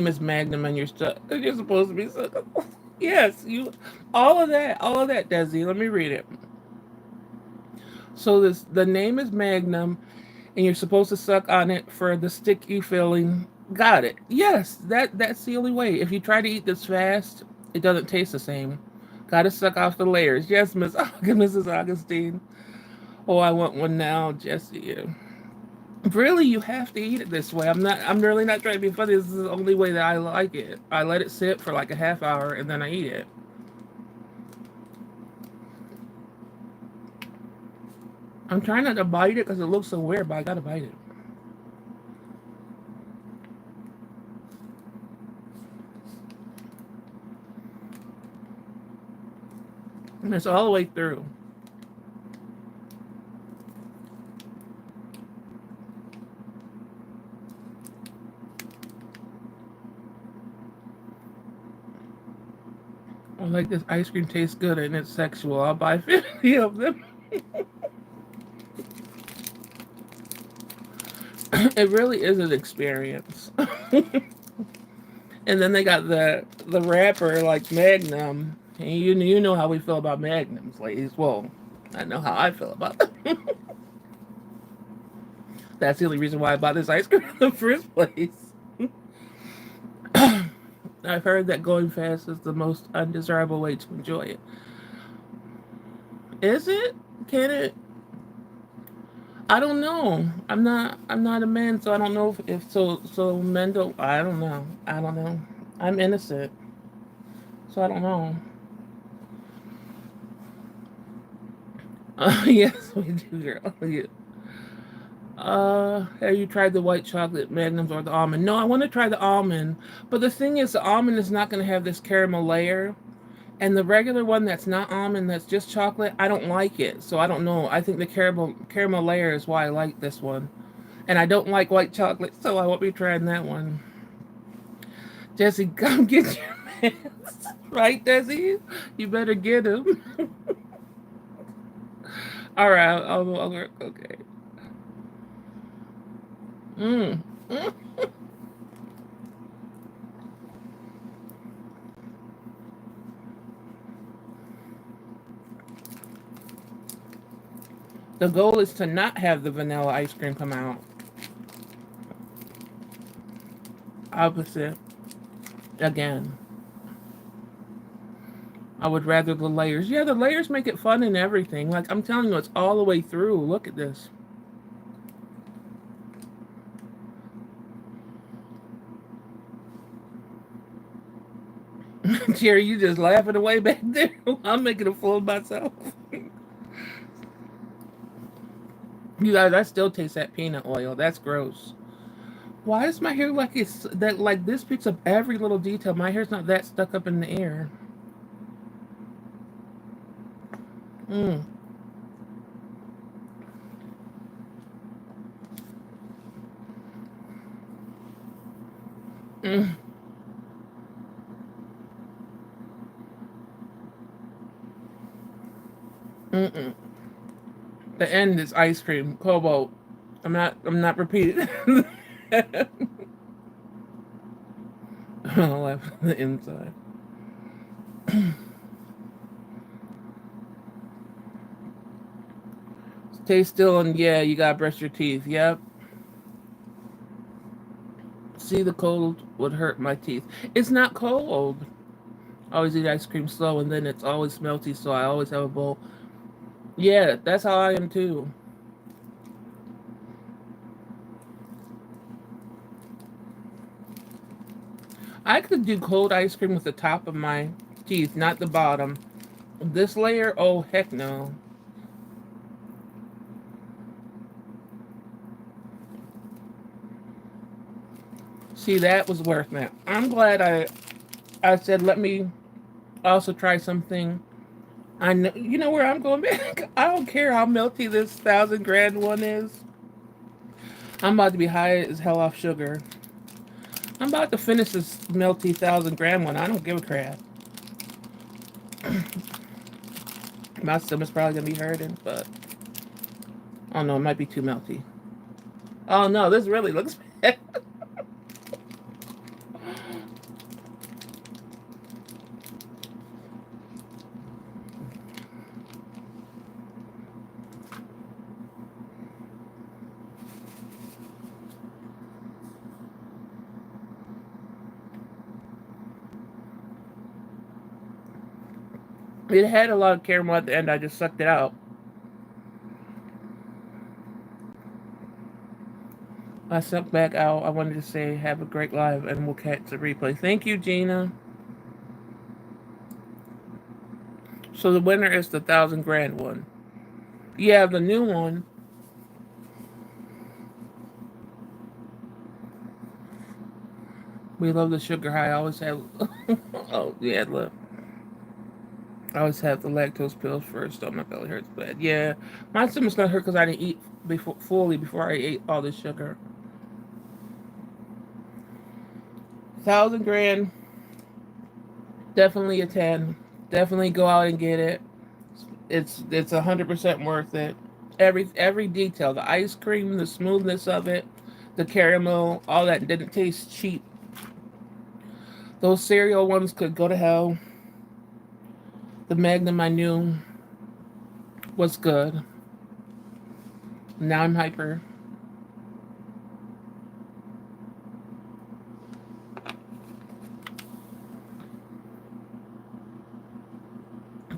is Magnum, and you're stuck. You're supposed to be stuck. Yes, you. All of that, Desi. Let me read it. So the name is Magnum, and you're supposed to suck on it for the sticky feeling. Got it. Yes, that's the only way. If you try to eat this fast, it doesn't taste the same. Got to suck off the layers. Yes, Mrs. Augustine. Oh, I want one now, Jesse. Really, you have to eat it this way. I'm really not trying to be funny. This is the only way that I like it. I let it sit for like a half hour and then I eat it. I'm trying not to bite it because it looks so weird, but I gotta bite it. And it's all the way through. I like this ice cream tastes good and it's sexual. I'll buy 50 of them. It really is an experience. And then they got the wrapper like Magnum. And you know how we feel about Magnums, ladies. Well, I know how I feel about them. That's the only reason why I bought this ice cream in the first place. I've heard that going fast is the most undesirable way to enjoy it. Is it? Can it? I don't know. I'm not a man, so I don't know if men don't. I don't know. I don't know. I'm innocent, so I don't know. Yes, we do, girl. Yeah. Have you tried the white chocolate magnums or the almond? No, I want to try the almond, but the thing is, the almond is not going to have this caramel layer, and the regular one that's not almond, that's just chocolate, I don't like it. So I don't know. I think the caramel layer is why I like this one, and I don't like white chocolate, so I won't be trying that one. Jesse, come get your mans. Right, Jesse? You better get him. All right, I'll work. Okay. Mm. Mm. The goal is to not have the vanilla ice cream come out. Opposite. Again. I would rather the layers. Yeah, the layers make it fun and everything. Like, I'm telling you, it's all the way through. Look at this. Jerry, you just laughing away back there. I'm making a fool of myself. You guys, I still taste that peanut oil. That's gross. Why is my hair like it's that like this picks up every little detail? My hair's not that stuck up in the air. Mm, mm, mm. The end is ice cream, cobalt. I'm not repeating. I'll laugh on the inside. Stay still and yeah, you gotta brush your teeth. Yep. See, the cold would hurt my teeth. It's not cold. I always eat ice cream slow and then it's always melty, so I always have a bowl. Yeah, that's how I am too. I could do cold ice cream with the top of my teeth, not the bottom. This layer, oh heck no. See, that was worth it. I'm glad I said let me also try something. I know you know where I'm going back. I don't care how melty this 1,000 grand one is. I'm about to be high as hell off sugar. I'm about to finish this melty 1,000 grand one. I don't give a crap. My stomach's probably gonna be hurting, but oh no, it might be too melty. Oh no, this really looks bad. It had a lot of caramel at the end. I just sucked it out. I stepped back out. I wanted to say have a great live and we'll catch the replay. Thank you, Gina. So the winner is the 1,000 grand one. Yeah, the new one. We love the sugar high. I always have. Oh yeah, look. I always have the lactose pills first. Oh, my belly hurts bad. Yeah, my stomach's not hurt because I didn't eat before I ate all this sugar. 1,000 grand, definitely a 10. Definitely go out and get it. It's 100% worth it. Every detail, the ice cream, the smoothness of it, the caramel, all that didn't taste cheap. Those cereal ones could go to hell. The Magnum I knew was good. Now I'm hyper.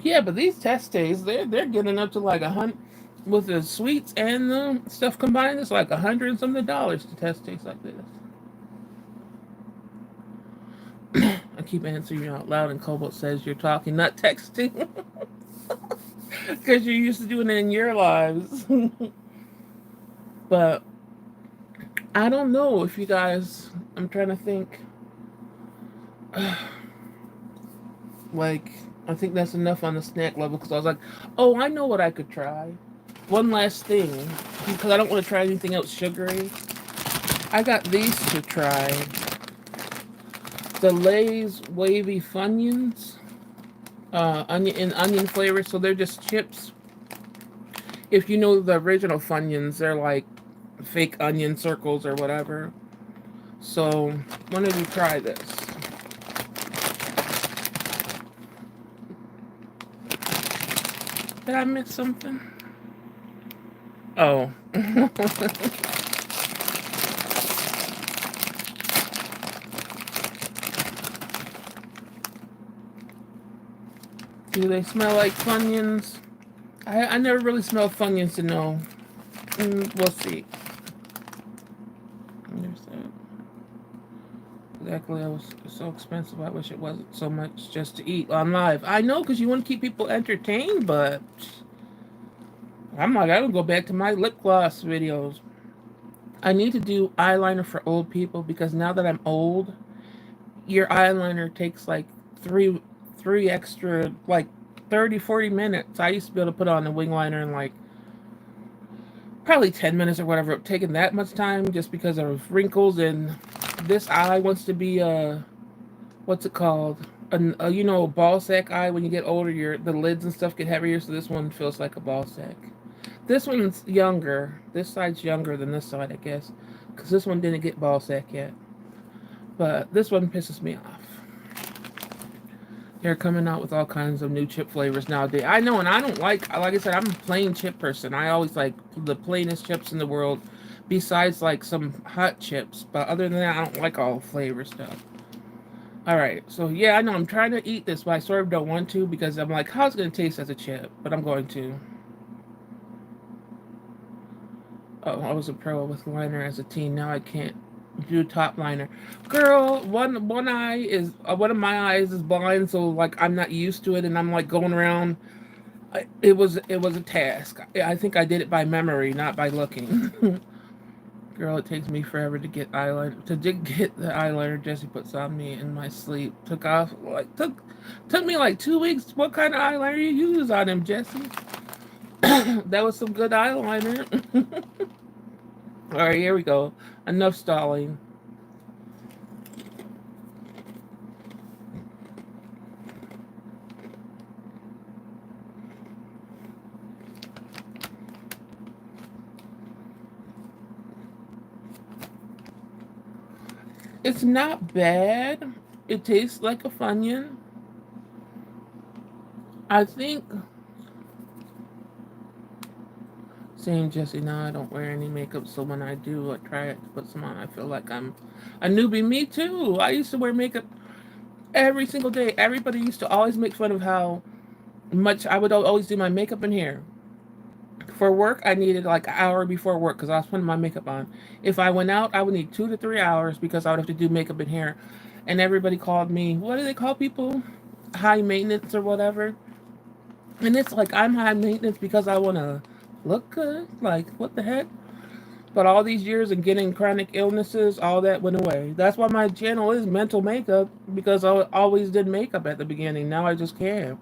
Yeah, but these test days, they're getting up to like 100 with the sweets and the stuff combined. It's like 100 and something dollars to test days like this. I keep answering you out loud, and Cobalt says you're talking, not texting, because you're used to doing it in your lives. But I don't know if you guys. I'm trying to think. Like, I think that's enough on the snack level because I was like, oh, I know what I could try. One last thing, because I don't want to try anything else sugary. I got these to try. The Lay's Wavy Funyuns, onion flavor. So they're just chips. If you know the original Funyuns, they're like fake onion circles or whatever. So, why don't you try this? Did I miss something? Oh. Do they smell like Funyuns? I never really smelled Funyuns to know. We'll see. There's that. Exactly, it was so expensive. I wish it wasn't so much just to eat on live. I know, because you want to keep people entertained, but I'm like, I don't go back to my lip gloss videos. I need to do eyeliner for old people because now that I'm old, your eyeliner takes like three extra, like 30, 40 minutes. I used to be able to put on the wing liner in like probably 10 minutes or whatever. It taking that much time just because of wrinkles, and this eye wants to be what's it called? You know, a ball sack eye. When you get older, the lids and stuff get heavier, so this one feels like a ball sack. This one's younger. This side's younger than this side, I guess, because this one didn't get ball sack yet. But this one pisses me off. They're coming out with all kinds of new chip flavors nowadays. I know, and I don't like I said, I'm a plain chip person. I always like the plainest chips in the world, besides like some hot chips. But other than that, I don't like all flavor stuff. All right, so yeah, I know I'm trying to eat this, but I sort of don't want to because I'm like, how's it going to taste as a chip? But I'm going to. Oh, I was a pro with liner as a teen. Now I can't do top liner. Girl, one eye is one of my eyes is blind, so like I'm not used to it, and I'm like going around. It was a task. I think I did it by memory, not by looking. Girl, it takes me forever to get eyeliner get the eyeliner Jesse puts on me in my sleep. Took me like 2 weeks. What kind of eyeliner you use on him, Jesse? That was some good eyeliner. All right, here we go. Enough stalling. It's not bad. It tastes like a Funyun. I think. Same, Jesse. Now I don't wear any makeup, so when I do, I try to put some on. I feel like I'm a newbie. Me too. I used to wear makeup every single day. Everybody used to always make fun of how much I would always do my makeup and hair. For work, I needed like an hour before work because I was putting my makeup on. If I went out, I would need 2 to 3 hours because I would have to do makeup and hair. And everybody called me, what do they call people? High maintenance or whatever. And it's like I'm high maintenance because I want to look good. Like, what the heck? But all these years of getting chronic illnesses, all that went away. That's why my channel is mental makeup because I always did makeup at the beginning. Now I just can't.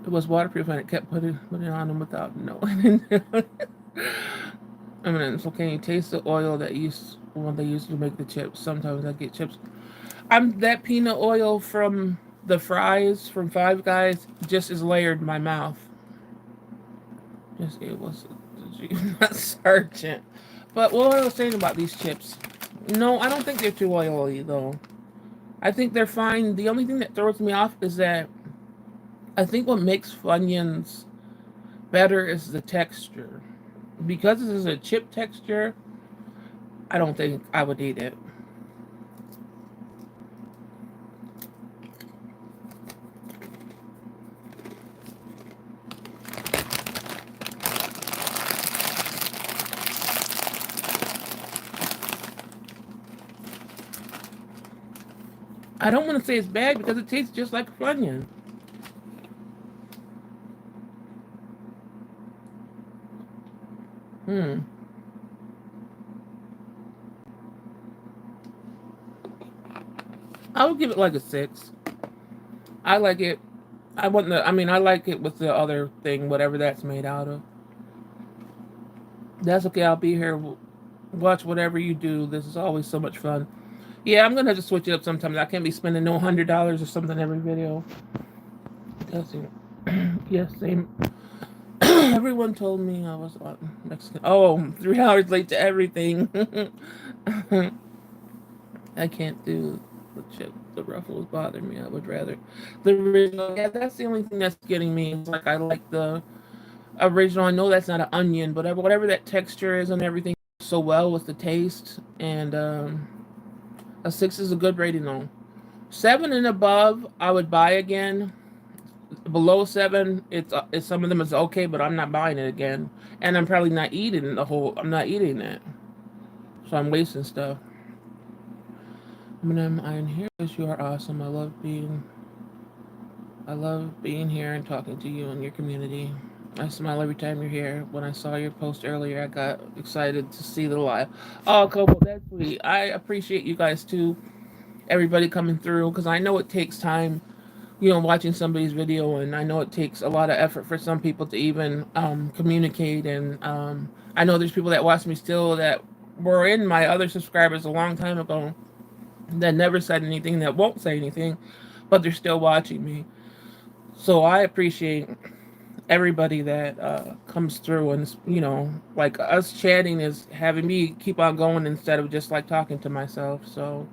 It was waterproof and it kept putting on them without knowing. I mean, so can you taste the oil that used when they used to make the chips? Sometimes I get chips. I'm that peanut oil from the fries from Five Guys just is layered in my mouth. Yes, it was not Sergeant. But what I was saying about these chips? No, I don't think they're too oily though. I think they're fine. The only thing that throws me off is that I think what makes Funyuns better is the texture. Because this is a chip texture, I don't think I would eat it. I don't want to say it's bad because it tastes just like Funyun. Hmm. I would give it like a 6. I like it. I want the. I mean, I like it with the other thing, whatever that's made out of. That's okay. I'll be here. Watch whatever you do. This is always so much fun. Yeah, I'm gonna have to switch it up sometimes. I can't be spending no $100 or something every video. That's it. Yes, same. Everyone told me I was Mexican. Oh, 3 hours late to everything. I can't do the chip. The ruffles bother me. I would rather the original. Yeah, that's the only thing that's getting me. It's like I like the original. I know that's not an onion, but whatever that texture is and everything so well with the taste. And a 6 is a good rating though. 7 and above, I would buy again. Below 7, it's some of them is okay, but I'm not buying it again. And I'm probably not eating the whole. I'm not eating it, so I'm wasting stuff. I'm here because you are awesome. I love being here and talking to you and your community. I smile every time you're here. When I saw your post earlier, I got excited to see the live. Oh, Coco, that's sweet. I appreciate you guys too. Everybody coming through because I know it takes time, watching somebody's video, and I know it takes a lot of effort for some people to even communicate. And I know there's people that watch me still that were in my other subscribers a long time ago that never said anything, that won't say anything, but they're still watching me. So I appreciate everybody that comes through, and like us chatting is having me keep on going instead of just like talking to myself. So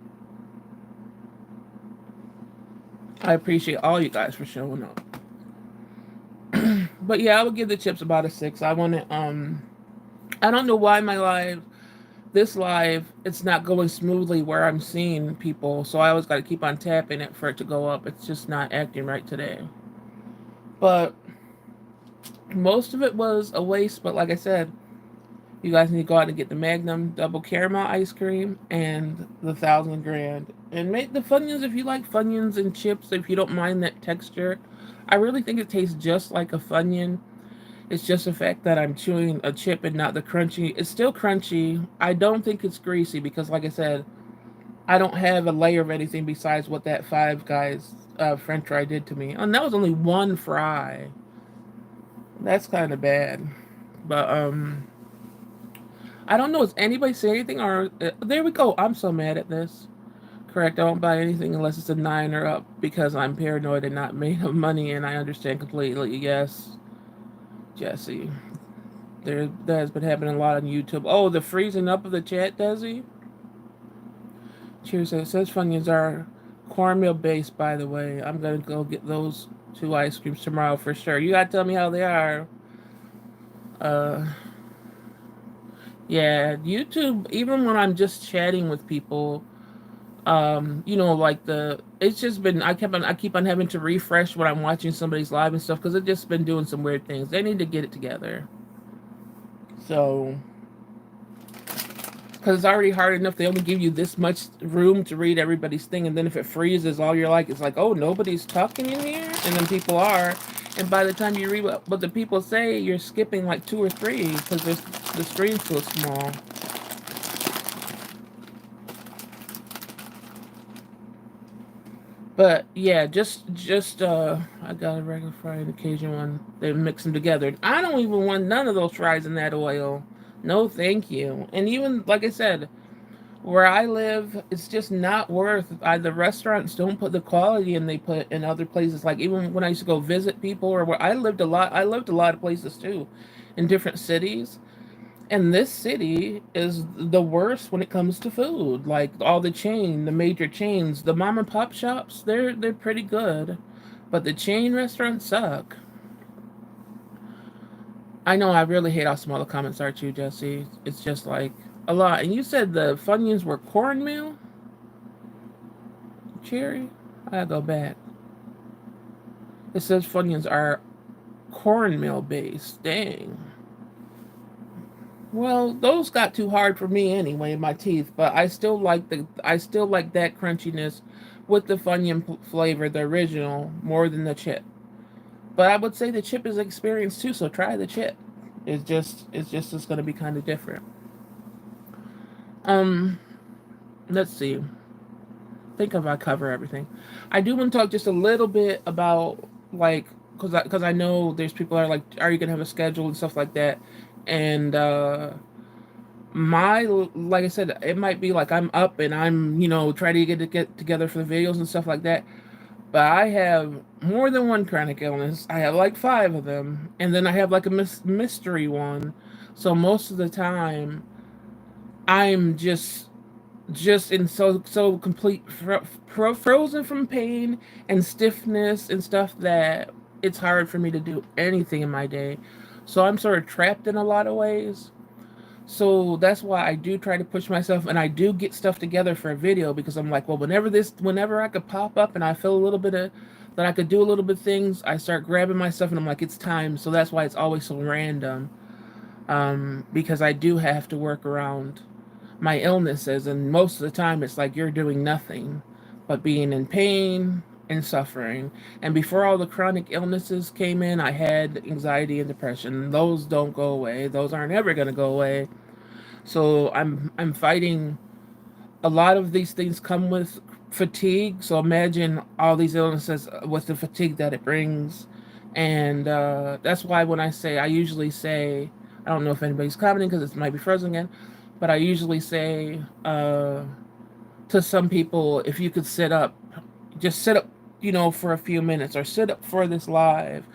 I appreciate all you guys for showing up. But yeah, I would give the chips about a 6. I want to I don't know why this live, it's not going smoothly where I'm seeing people, so I always got to keep on tapping it for it to go up. It's just not acting right today. But most of it was a waste. But like I said, you guys need to go out and get the Magnum double caramel ice cream and the 1,000 grand, and make the Funyuns if you like Funyuns and chips. If you don't mind that texture, I really think it tastes just like a Funyun. It's just the fact that I'm chewing a chip and not the crunchy. It's still crunchy. I don't think it's greasy because, like I said, I don't have a layer of anything besides what that Five Guys French fry did to me. And that was only one fry. That's kind of bad. But I don't know. Does anybody say anything? Or there we go. I'm so mad at this. Correct. I won't buy anything unless it's a 9 or up because I'm paranoid and not made of money, and I understand completely. Yes, Jesse. That has been happening a lot on YouTube. Oh, the freezing up of the chat, does he? Cheers. It says Funyuns are cornmeal based, by the way. I'm gonna go get those 2 ice creams tomorrow for sure. You gotta tell me how they are. Uh, yeah, YouTube. Even when I'm just chatting with people, Like it's just been I keep on having to refresh when I'm watching somebody's live and stuff because it's just been doing some weird things. They need to get it together. So, because it's already hard enough, they only give you this much room to read everybody's thing, and then if it freezes, all you're like, it's like, oh, nobody's talking in here, and then people are, and by the time you read what the people say, you're skipping like two or three because the screen's so small. But yeah, just I got a regular fry and occasion one. They mix them together. I don't even want none of those fries in that oil. No, thank you. And even like I said, where I live, it's just not worth. The restaurants don't put the quality in they put in other places. Like even when I used to go visit people, or where I lived a lot, I lived a lot of places too, in different cities. And this city is the worst when it comes to food. Like all the major chains, the mom and pop shops, they're pretty good, but the chain restaurants suck. I know I really hate how small the comments are too, Jesse. It's just like a lot. And you said the Funyuns were cornmeal, cherry. I gotta go back. It says Funyuns are cornmeal based. Dang. Well, those got too hard for me anyway in my teeth, but I still like that crunchiness with the Funyun flavor, the original, more than the chip. But I would say the chip is experienced too, so try the chip. It's going to be kind of different. Um, let's see. Think if I cover everything. I do want to talk just a little bit about like because I know there's people that are like, are you gonna have a schedule and stuff like that, and my like I said, it might be like I'm up and I'm trying to get together for the videos and stuff like that. But I have more than one chronic illness. I have like five of them, and then I have like a mystery one. So most of the time, I'm just in so complete frozen from pain and stiffness and stuff that it's hard for me to do anything in my day. So I'm sort of trapped in a lot of ways. So that's why I do try to push myself and I do get stuff together for a video because I'm like, well, whenever I could pop up and I feel a little bit of that I could do a little bit of things, I start grabbing my stuff and I'm like, it's time. So that's why it's always so random. Because I do have to work around my illnesses, and most of the time it's like you're doing nothing but being in pain and suffering. And before all the chronic illnesses came in, I had anxiety and depression. Those don't go away. Those aren't ever going to go away. So I'm fighting. A lot of these things come with fatigue. So imagine all these illnesses with the fatigue that it brings. And that's why when I usually say, I don't know if anybody's commenting because it might be frozen again, but I usually say to some people, if you could sit up, just sit up, for a few minutes or sit up for this live,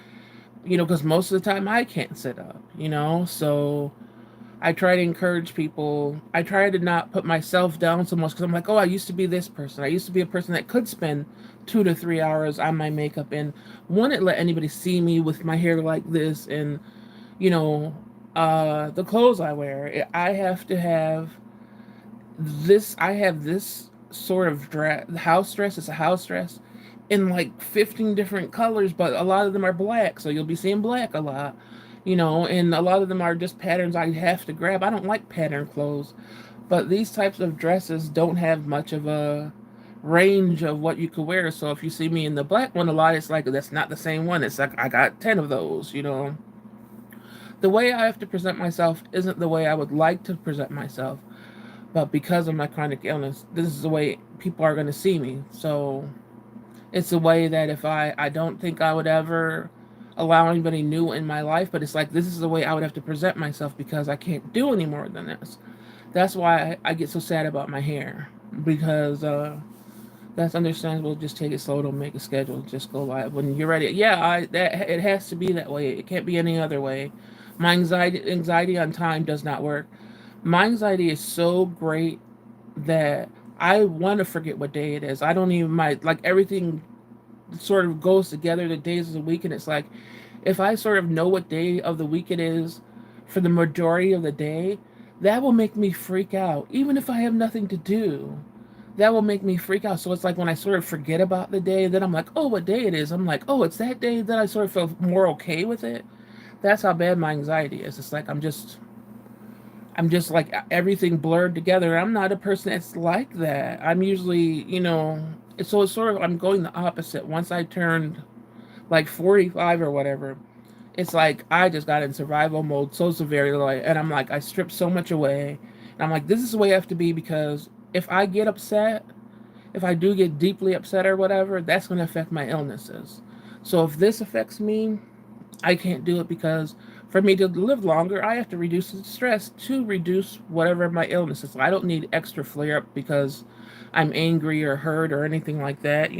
because most of the time I can't sit up, so I try to encourage people. I try to not put myself down so much because I'm like, oh, I used to be this person. I used to be a person that could spend 2 to 3 hours on my makeup and wouldn't let anybody see me with my hair like this and, you know, the clothes I wear. I have to have this. I have this sort of dress. House dress is a house dress in like 15 different colors, but a lot of them are black. So you'll be seeing black a lot, and a lot of them are just patterns I have to grab. I don't like pattern clothes, but these types of dresses don't have much of a range of what you could wear. So if you see me in the black one a lot, it's like that's not the same one. It's like I got 10 of those. The way I have to present myself isn't the way I would like to present myself, but because of my chronic illness, this is the way people are going to see me. So it's a way that if I don't think I would ever allow anybody new in my life, but it's like this is the way I would have to present myself because I can't do any more than this. That's why I get so sad about my hair because that's understandable. Just take it slow. Don't make a schedule. Just go live when you're ready. Yeah, that it has to be that way. It can't be any other way. My anxiety on time does not work. My anxiety is so great that I want to forget what day it is. I don't even like everything sort of goes together the days of the week, and it's like if I sort of know what day of the week it is for the majority of the day, that will make me freak out even if I have nothing to do. that will make me freak out. So it's like when I sort of forget about the day, then I'm like, oh, what day it is? I'm like, oh, it's that day. Then I sort of feel more okay with it. That's how bad my anxiety is. It's like I'm just like everything blurred together. I'm not a person that's like that. I'm usually, so it's sort of, I'm going the opposite. Once I turned like 45 or whatever, it's like I just got in survival mode so severely. And I'm like, I stripped so much away. And I'm like, this is the way I have to be because if I get upset, if I do get deeply upset or whatever, that's going to affect my illnesses. So if this affects me, I can't do it because for me to live longer, I have to reduce the stress to reduce whatever my illness is. I don't need extra flare up because I'm angry or hurt or anything like that.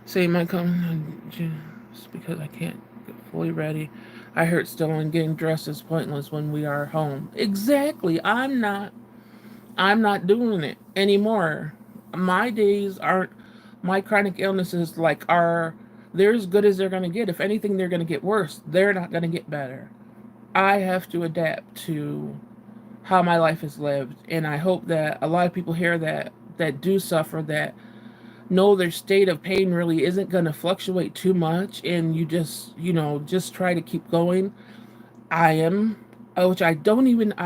Say my come just because I can't get fully ready. I hurt still and getting dressed is pointless when we are home. Exactly. I'm not doing it anymore. My days aren't my chronic illnesses like are they're as good as they're gonna get. If anything, they're gonna get worse. They're not gonna get better. I have to adapt to how my life is lived. And I hope that a lot of people hear that do suffer that know their state of pain really isn't gonna fluctuate too much and you just try to keep going. I am, which I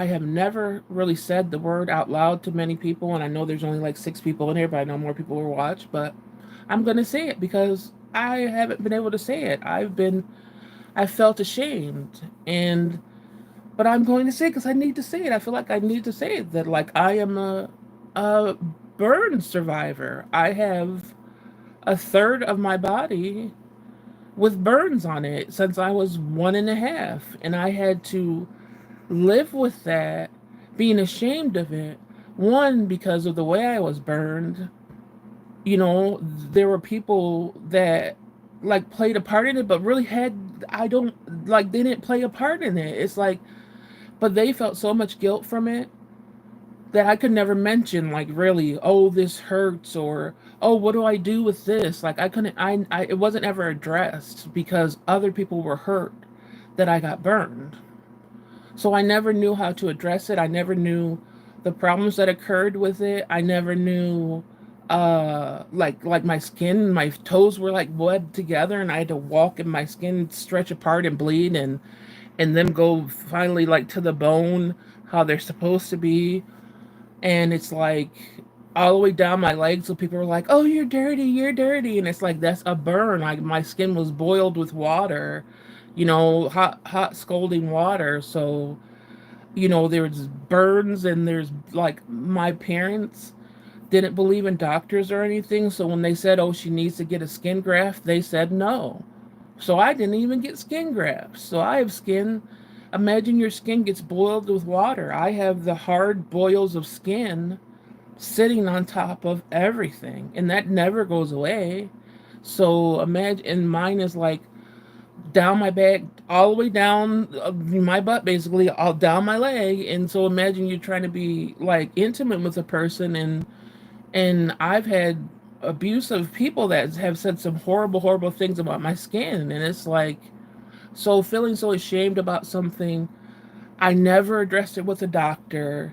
have never really said the word out loud to many people, and I know there's only like 6 people in here, but I know more people will watch. But I'm gonna say it because I haven't been able to say it. I felt ashamed, but I'm going to say it because I need to say it. I feel like I need to say it that like I am a burn survivor. I have a third of my body with burns on it since I was 1.5, and I had to live with that, being ashamed of it. One, because of the way I was burned. There were people that like played a part in it, but really I don't like, they didn't play a part in it. It's like, but they felt so much guilt from it that I could never mention, like, really, oh, this hurts, or, oh, what do I do with this? Like, I couldn't, it wasn't ever addressed because other people were hurt that I got burned. So I never knew how to address it. I never knew the problems that occurred with it. I never knew like my skin, my toes were like webbed together and I had to walk and my skin stretch apart and bleed and them go finally like to the bone how they're supposed to be. And it's like all the way down my legs, so people were like, "Oh, you're dirty," and it's like that's a burn. Like my skin was boiled with water, hot scalding water. So there's burns, and there's like my parents didn't believe in doctors or anything. So when they said, "Oh, she needs to get a skin graft," they said no. So I didn't even get skin grafts. So I have skin. Imagine your skin gets boiled with water. I have the hard boils of skin sitting on top of everything, and that never goes away. So imagine, and mine is like down my back, all the way down my butt, basically, all down my leg. And so imagine you trying to be like intimate with a person, and I've had abusive people that have said some horrible, horrible things about my skin, and it's like so feeling so ashamed about something. I never addressed it with a doctor.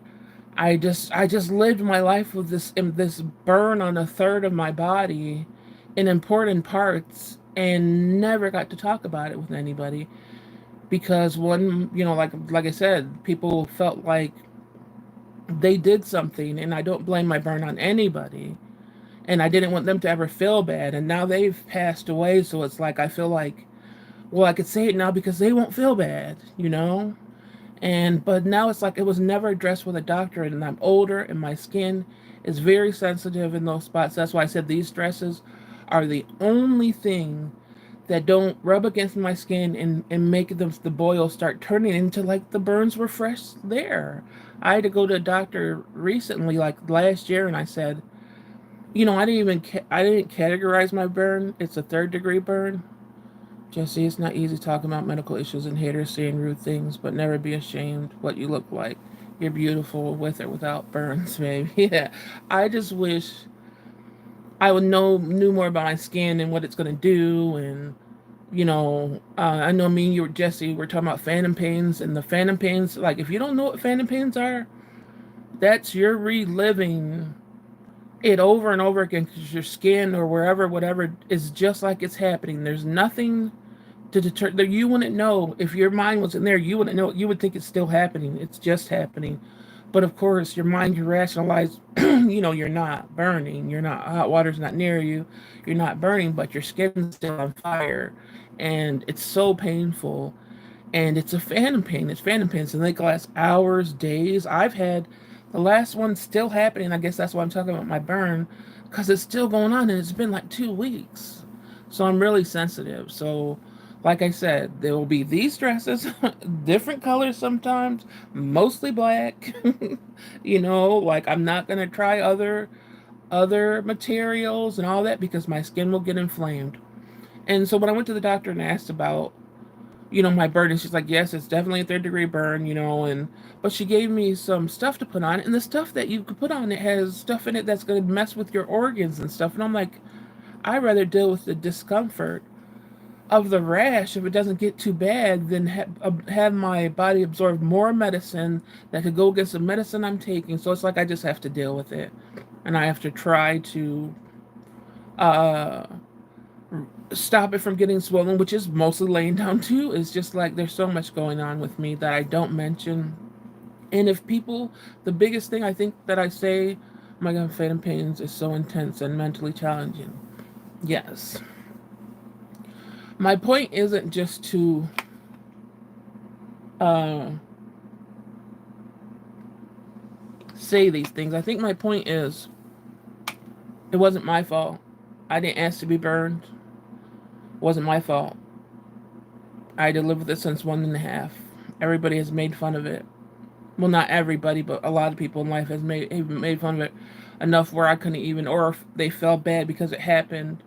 I just lived my life with this burn on a third of my body in important parts and never got to talk about it with anybody because one, like I said, people felt like they did something, and I don't blame my burn on anybody, and I didn't want them to ever feel bad, and now they've passed away, so it's like I feel like, well, I could say it now because they won't feel bad. And but now it's like it was never addressed with a doctor, and I'm older and my skin is very sensitive in those spots. That's why I said these stresses are the only thing that don't rub against my skin and make the boils start turning into like the burns were fresh there. I had to go to a doctor recently, like last year, and I said, I didn't categorize my burn. It's a third-degree burn. Jesse, it's not easy talking about medical issues and haters saying rude things, but never be ashamed what you look like. You're beautiful with or without burns, baby. Yeah. I just wish I would knew more about my skin and what it's gonna do, and I know me and you, Jesse, we're talking about phantom pains, and the phantom pains. Like, if you don't know what phantom pains are, that's you're reliving. it over and over again because your skin or wherever, whatever, is just like it's happening. There's nothing to deter that. You wouldn't know if your mind was in there. You wouldn't know. You would think it's still happening. It's just happening. But of course, your mind, you rationalize, you're not burning. You're not, hot water's not near you. You're not burning, but your skin's still on fire. And it's so painful. And it's a phantom pain. It's phantom pains, and they can last hours, days. I've had the last one still happening. I guess that's why I'm talking about my burn, because it's still going on, and it's been like 2 weeks. So I'm really sensitive. So, like I said, there will be these dresses, different colors sometimes, mostly black. Like I'm not gonna try other materials and all that because my skin will get inflamed. And so when I went to the doctor and asked about my burn, and she's like, yes, it's definitely a third degree burn, and but she gave me some stuff to put on, and the stuff that you could put on it has stuff in it that's going to mess with your organs and stuff. And I'm like, I'd rather deal with the discomfort of the rash if it doesn't get too bad than have my body absorb more medicine that could go against the medicine I'm taking. So it's like I just have to deal with it, and I have to try to uh stop it from getting swollen, which is mostly laying down too. It's just like there's so much going on with me that I don't mention. And if people, the biggest thing I think that I say, oh my God, phantom pains is so intense and mentally challenging. Yes. My point isn't just to uh, say these things. I think my point is it wasn't my fault. I didn't ask to be burned. It wasn't my fault. I had to live with it since 1.5. Everybody has made fun of it. Well, not everybody, but a lot of people in life has made fun of it enough where I couldn't even, or if they felt bad because it happened,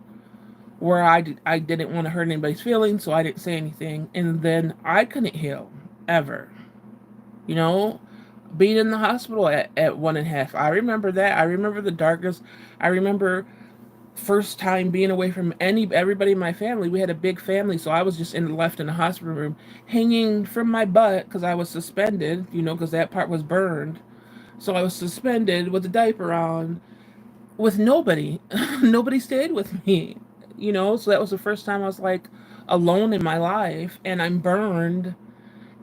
where I didn't want to hurt anybody's feelings, so I didn't say anything, and then I couldn't heal ever. You know, being in the hospital at 1.5. I remember that. I remember the darkness. I remember first time being away from everybody in my family. We had a big family, so I was just left in the hospital room, hanging from my butt because I was suspended. Because that part was burned. So I was suspended with a diaper on, with nobody. Nobody stayed with me. So that was the first time I was like alone in my life, and I'm burned.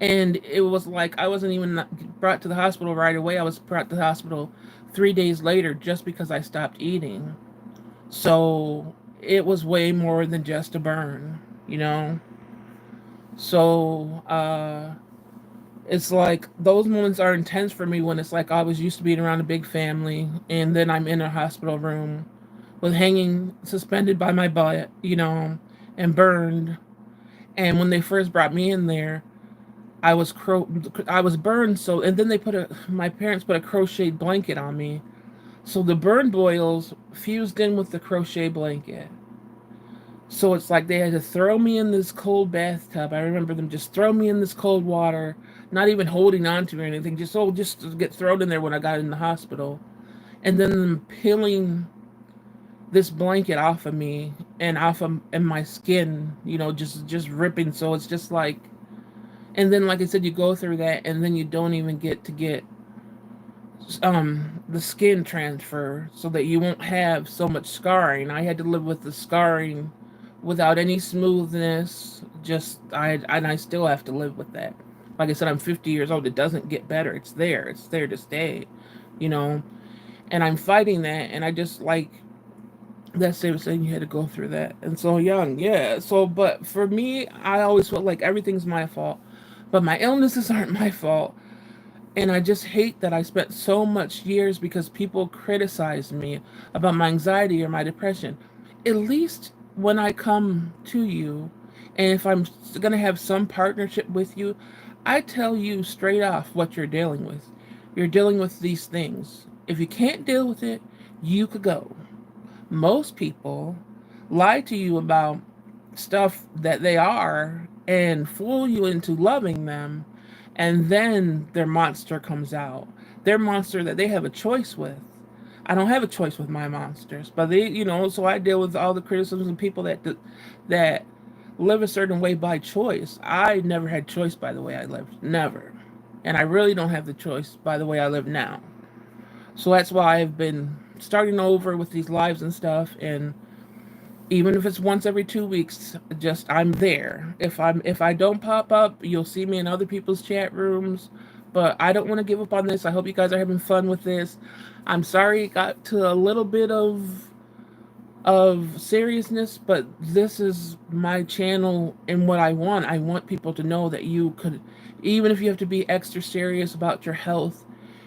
And it was like I wasn't even brought to the hospital right away. I was brought to the hospital 3 days later just because I stopped eating. So it was way more than just a burn, you know? So it's like those moments are intense for me when it's like I was used to being around a big family and then I'm in a hospital room with hanging suspended by my butt, and burned. And when they first brought me in there, I was burned, so and then my parents put a crocheted blanket on me. So the burn boils fused in with the crochet blanket. So it's like they had to throw me in this cold bathtub. I remember them just throw me in this cold water, not even holding on to me or anything, just to get thrown in there when I got in the hospital. And then them peeling this blanket off of me and off of and my skin, just ripping. So it's just like, and then like I said, you go through that and then you don't even get the skin transfer so that you won't have so much scarring. I had to live with the scarring without any smoothness. I still have to live with that. Like I said, I'm 50 years old. It doesn't get better. It's there. It's there to stay, you know. And I'm fighting that. And I just like that same saying, you had to go through that. And so young, yeah. So, but for me, I always felt like everything's my fault. But my illnesses aren't my fault. And I just hate that I spent so much years because people criticized me about my anxiety or my depression. At least when I come to you, and if I'm going to have some partnership with you, I tell you straight off what you're dealing with. You're dealing with these things. If you can't deal with it, you could go. Most people lie to you about stuff that they are and fool you into loving them, and then their monster comes out. Their monster that they have a choice with. I don't have a choice with my monsters, but so I deal with all the criticisms of people that live a certain way by choice. I never had choice by the way I lived, never, and I really don't have the choice by the way I live now. So that's why I've been starting over with these lives and stuff, and even if it's once every 2 weeks, just I'm there. If I don't pop up, you'll see me in other people's chat rooms. But I don't want to give up on this. I hope you guys are having fun with this. I'm sorry it got to a little bit of seriousness, but this is my channel and what I want. I want people to know that you could, even if you have to be extra serious about your health,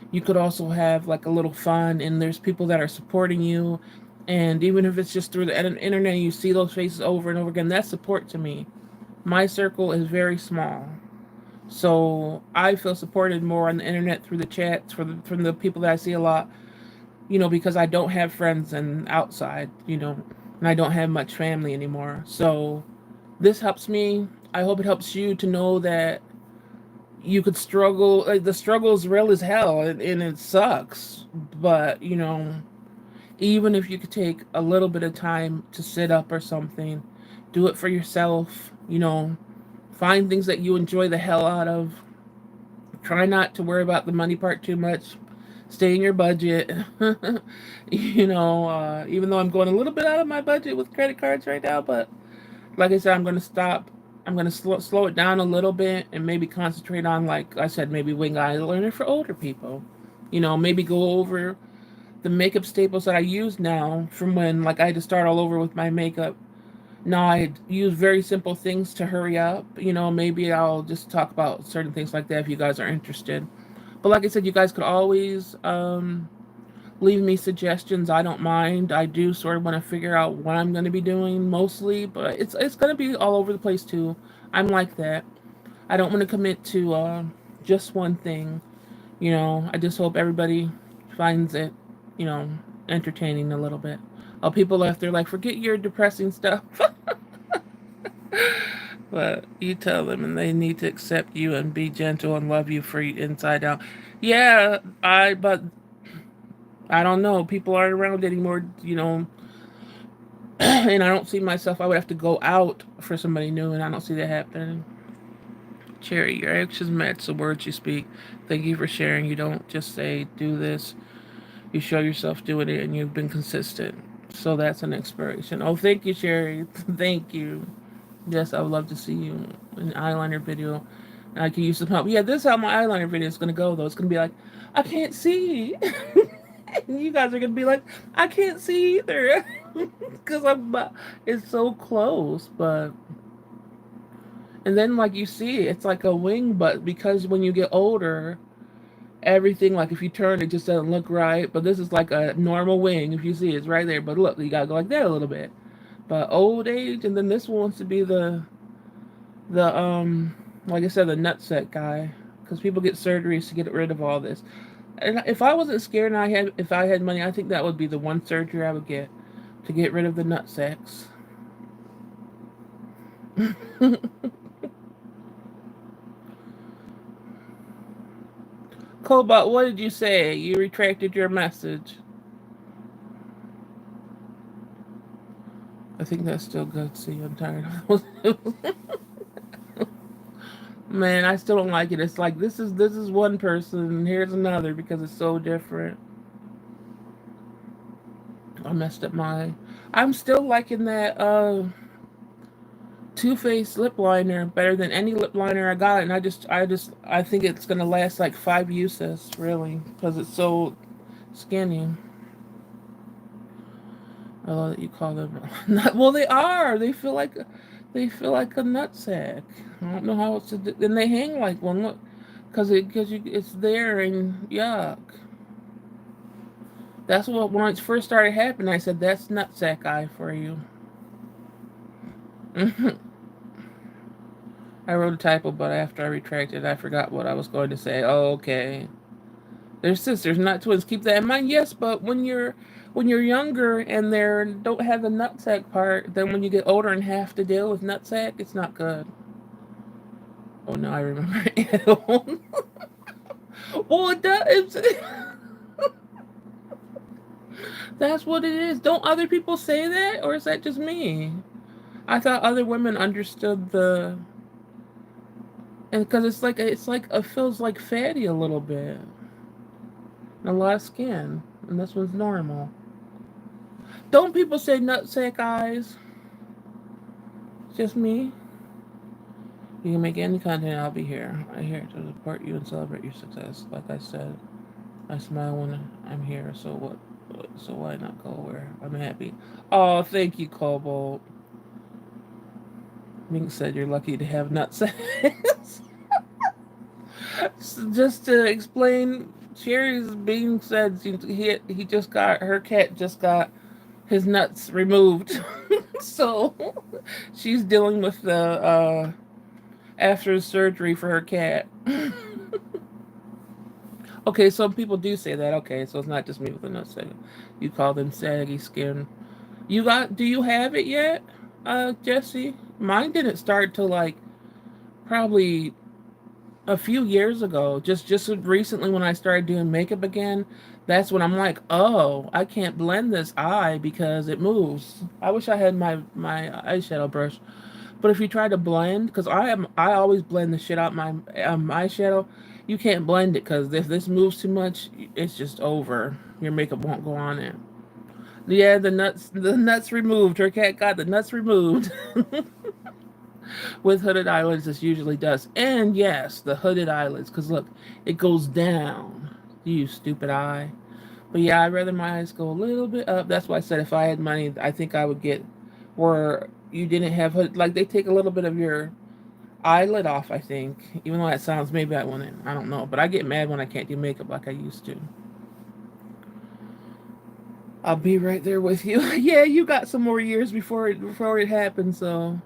you could also have like a little fun, and there's people that are supporting you. And even if it's just through the internet, you see those faces over and over again, that's support to me. My circle is very small. So I feel supported more on the internet through the chats from the people that I see a lot, because I don't have friends and outside, and I don't have much family anymore. So this helps me. I hope it helps you to know that you could struggle. Like, the struggle is real as hell, and it sucks. But, even if you could take a little bit of time to sit up or something, do it for yourself, find things that you enjoy the hell out of. Try not to worry about the money part too much. Stay in your budget. Even though I'm going a little bit out of my budget with credit cards right now, but like I said, I'm going to stop. I'm going to slow it down a little bit and maybe concentrate on, like I said, maybe wing eyeliner for older people. Maybe go over the makeup staples that I use now from when, like, I had to start all over with my makeup. Now I use very simple things to hurry up. Maybe I'll just talk about certain things like that if you guys are interested. But like I said, you guys could always leave me suggestions. I don't mind. I do sort of want to figure out what I'm going to be doing mostly, but it's going to be all over the place too. I'm like that. I don't want to commit to just one thing. I just hope everybody finds it, you know, entertaining a little bit. People left there like, forget your depressing stuff. But you tell them, and they need to accept you and be gentle and love you for inside out. Yeah, but I don't know. People aren't around anymore, and I don't see myself. I would have to go out for somebody new, and I don't see that happening. Cherry, your actions match the words you speak. Thank you for sharing. You don't just say, do this. You show yourself doing it, and you've been consistent. So that's an inspiration. Oh, thank you, Cherry. Thank you. Yes, I would love to see you in an eyeliner video. And I can use some help. Yeah, this is how my eyeliner video is going to go, though. It's going to be like, I can't see. And you guys are going to be like, I can't see either. Because it's so close. But, and then, like, you see, it's like a wing, but because when you get older, everything, like, if you turn, it just doesn't look right. But this is like a normal wing. If you see, it's right there. But look, you got to go like that a little bit. But old age, and then this one wants to be the like I said, the nutsack guy, because people get surgeries to get rid of all this. And if I wasn't scared and if I had money, I think that would be the one surgery I would get, to get rid of the nutsacks. Cobalt, what did you say? You retracted your message. I think that's still good. See, I'm tired. Man, I still don't like it. It's like this is one person and here's another because it's so different. I messed up my. I'm still liking that Too Faced lip liner better than any lip liner I got, and I think it's gonna last like 5 uses really because it's so skinny. I love that you call them. Well, they are. They feel like a nutsack. I don't know how else to do. And they hang like one. Look, it's there and yuck. That's what when it first started happening. I said that's nutsack eye for you. I wrote a typo, but after I retracted, I forgot what I was going to say. Oh, okay. They're sisters, not twins. Keep that in mind. Yes, but when you're younger and they don't have the nutsack part, then when you get older and have to deal with nutsack, it's not good. Oh no, I remember. Well, it does. That's what it is. Don't other people say that, or is that just me? I thought other women understood and because it's like it feels like fatty a little bit, and a lot of skin, and this one's normal. Don't people say nutsack eyes? Just me? You can make any content, I'll be here. I'm here to support you and celebrate your success. Like I said, I smile when I'm here, so what? So why not go where I'm happy? Oh, thank you, Cobalt. Mink said you're lucky to have nutsacks. Just to explain, Sherry's being said he just got her cat just got his nuts removed, so she's dealing with the after surgery for her cat. Okay, some people do say that. Okay, so it's not just me with the nutsack. You call them saggy skin. You got? Do you have it yet, Jesse? Mine didn't start till like probably a few years ago. Just recently when I started doing makeup again. That's when I'm like, oh, I can't blend this eye because it moves. I wish I had my eyeshadow brush. But if you try to blend, because I always blend the shit out my eyeshadow. You can't blend it because if this moves too much, it's just over. Your makeup won't go on it. Yeah, the nuts removed. Her cat got the nuts removed. With hooded eyelids, this usually does. And yes, the hooded eyelids, because look, it goes down. You stupid eye. But yeah, I'd rather my eyes go a little bit up. That's why I said if I had money, I think I would get where you didn't have hood. Like they take a little bit of your eyelid off, I think. Even though that sounds, maybe I wouldn't. I don't know. But I get mad when I can't do makeup like I used to. I'll be right there with you. Yeah, you got some more years before it happens, so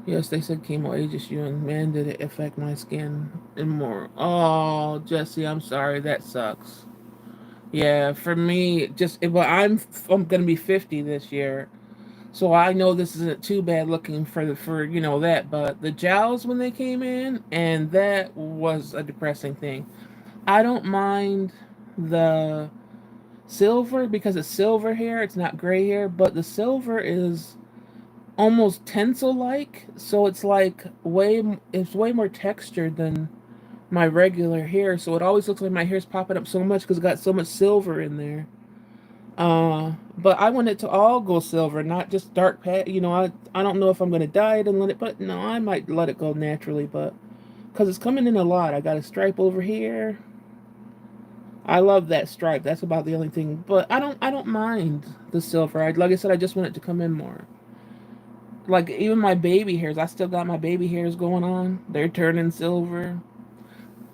yes, they said chemo ages you, and man, did it affect my skin and more. Oh, Jesse, I'm sorry. That sucks. Yeah, for me, well, I'm gonna be 50 this year, so I know this isn't too bad looking for that. But the jowls when they came in, and that was a depressing thing. I don't mind the silver because it's silver hair. It's not gray hair, but the silver is almost tinsel like, so it's way more textured than my regular hair, so it always looks like my hair's popping up so much because it got so much silver in there. But I want it to all go silver, not just dark pat. I don't know if I'm gonna dye it and let it, but no, I might let it go naturally, but because it's coming in a lot. I got a stripe over here. I love that stripe. That's about the only thing, but I don't mind the silver. Like I said, I just want it to come in more. Like even my baby hairs, I still got my baby hairs going on. They're turning silver.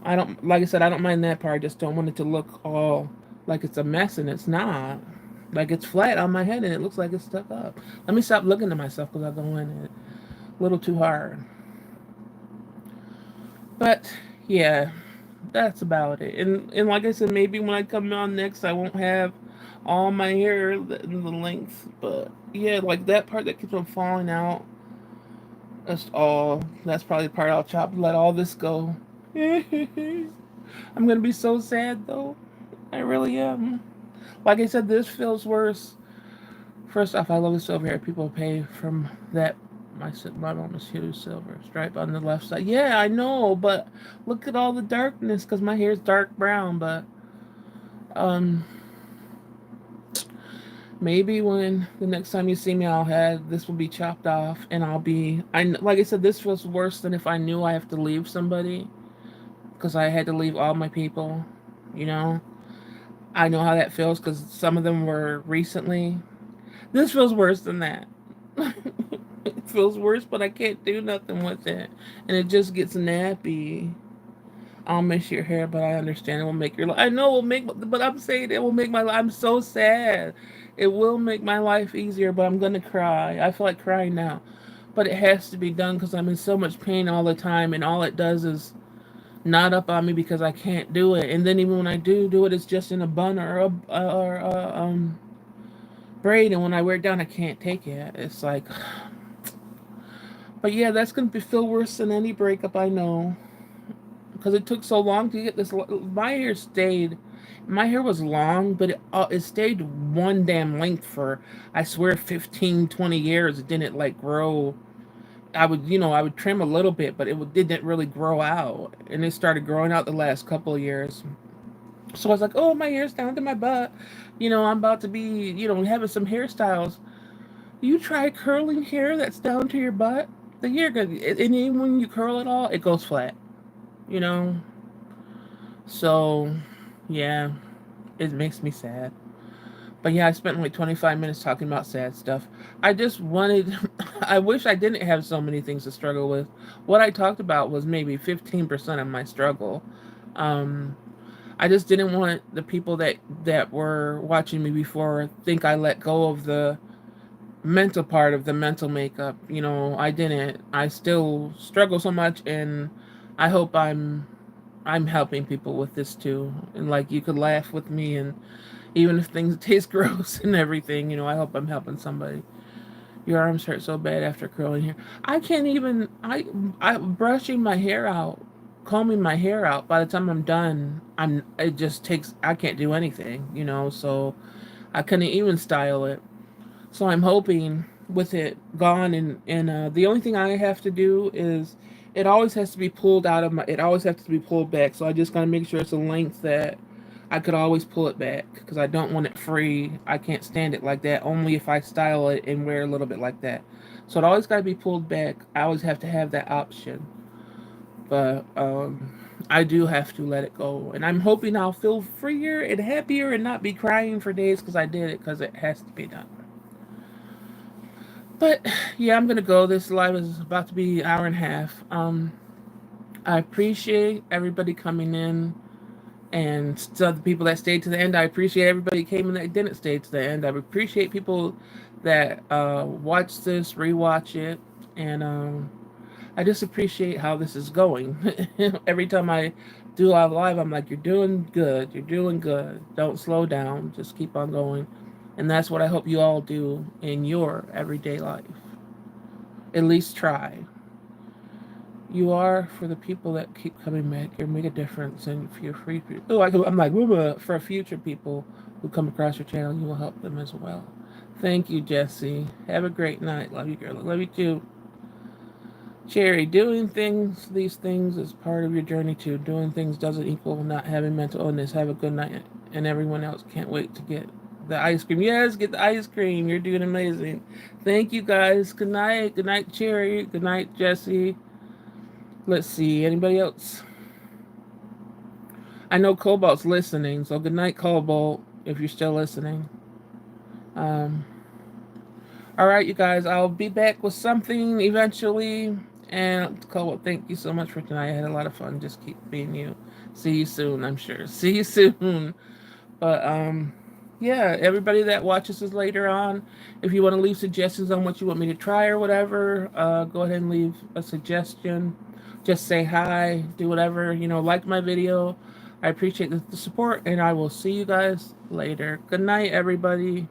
I don't like I said, I don't mind that part. I just don't want it to look all like it's a mess, and it's not. Like it's flat on my head and it looks like it's stuck up. Let me stop looking at myself because I go in it a little too hard. But yeah, that's about it. And like I said, maybe when I come on next, I won't have all my hair in the length. But yeah, like that part that keeps on falling out. That's all. That's probably the part I'll chop. Let all this go. I'm gonna be so sad though. I really am. Like I said, this feels worse. First off, I love the silver hair. People pay from that. My mom is huge silver stripe on the left side. Yeah, I know, but look at all the darkness because my hair is dark brown. But um, maybe when the next time you see me, I'll have this will be chopped off, and I'll be. Like I said, this feels worse than if I knew I have to leave somebody because I had to leave all my people. You know, I know how that feels because some of them were recently. This feels worse than that. It feels worse, but I can't do nothing with it. And it just gets nappy. I'll miss your hair, but I understand it will make your life. I know it will make, but I'm saying it will make my life. I'm so sad. It will make my life easier, but I'm gonna cry. I feel like crying now. But it has to be done because I'm in so much pain all the time, and all it does is not up on me because I can't do it. And then even when I do it, it's just in a bun or a braid, and when I wear it down, I can't take it. It's like, but yeah, that's gonna feel worse than any breakup I know because it took so long to get this. My hair stayed. My hair was long, but it stayed one damn length for I swear 15, 20 years. It didn't like grow. I would trim a little bit, but it didn't really grow out, and it started growing out the last couple of years. So I was like, oh, my hair's down to my butt. I'm about to be, having some hairstyles. You try curling hair that's down to your butt, the hair, and even when you curl it all, it goes flat, you know? So, yeah, it makes me sad. But yeah, I spent like 25 minutes talking about sad stuff. I just wanted, I wish I didn't have so many things to struggle with. What I talked about was maybe 15% of my struggle. Um, I just didn't want the people that were watching me before think I let go of the mental part of the mental makeup. I didn't. I still struggle so much, and I hope I'm helping people with this too. And like you could laugh with me, and even if things taste gross and everything, I hope I'm helping somebody. Your arms hurt so bad after curling hair. I can't even. I brushing my hair out, combing my hair out. By the time I'm done, It just takes. I can't do anything. So I couldn't even style it. So I'm hoping with it gone, and the only thing I have to do is it always has to be pulled out of my. It always has to be pulled back. So I just gotta make sure it's a length that I could always pull it back because I don't want it free. I can't stand it like that. Only if I style it and wear a little bit like that. So it always got to be pulled back. I always have to have that option. But I do have to let it go, and I'm hoping I'll feel freer and happier and not be crying for days because I did it because it has to be done. But yeah, I'm gonna go. This live is about to be an hour and a half. I appreciate everybody coming in, and so the people that stayed to the end. I appreciate everybody who came in that didn't stay to the end. I appreciate people that watch this, rewatch it, and I just appreciate how this is going. Every time I do a live, I'm like, "You're doing good. You're doing good. Don't slow down. Just keep on going." And that's what I hope you all do in your everyday life. At least try. You are for the people that keep coming back. You make a difference, and if you're free, oh, I'm like, for future people who come across your channel, you will help them as well. Thank you, Jesse. Have a great night. Love you, girl. Love you too. Cherry, doing these things is part of your journey too. Doing things doesn't equal not having mental illness. Have a good night, and everyone else can't wait to get the ice cream. Yes, get the ice cream. You're doing amazing. Thank you, guys. Good night. Good night, Cherry. Good night, Jesse. Let's see. Anybody else? I know Cobalt's listening, so good night, Cobalt, if you're still listening. Um, all right, you guys. I'll be back with something eventually. And Cobalt, thank you so much for tonight. I had a lot of fun. Just keep being you. See you soon, I'm sure. See you soon. But yeah, everybody that watches this later on, if you want to leave suggestions on what you want me to try or whatever, go ahead and leave a suggestion. Just say hi, do whatever, like my video. I appreciate the support, and I will see you guys later. Good night, everybody.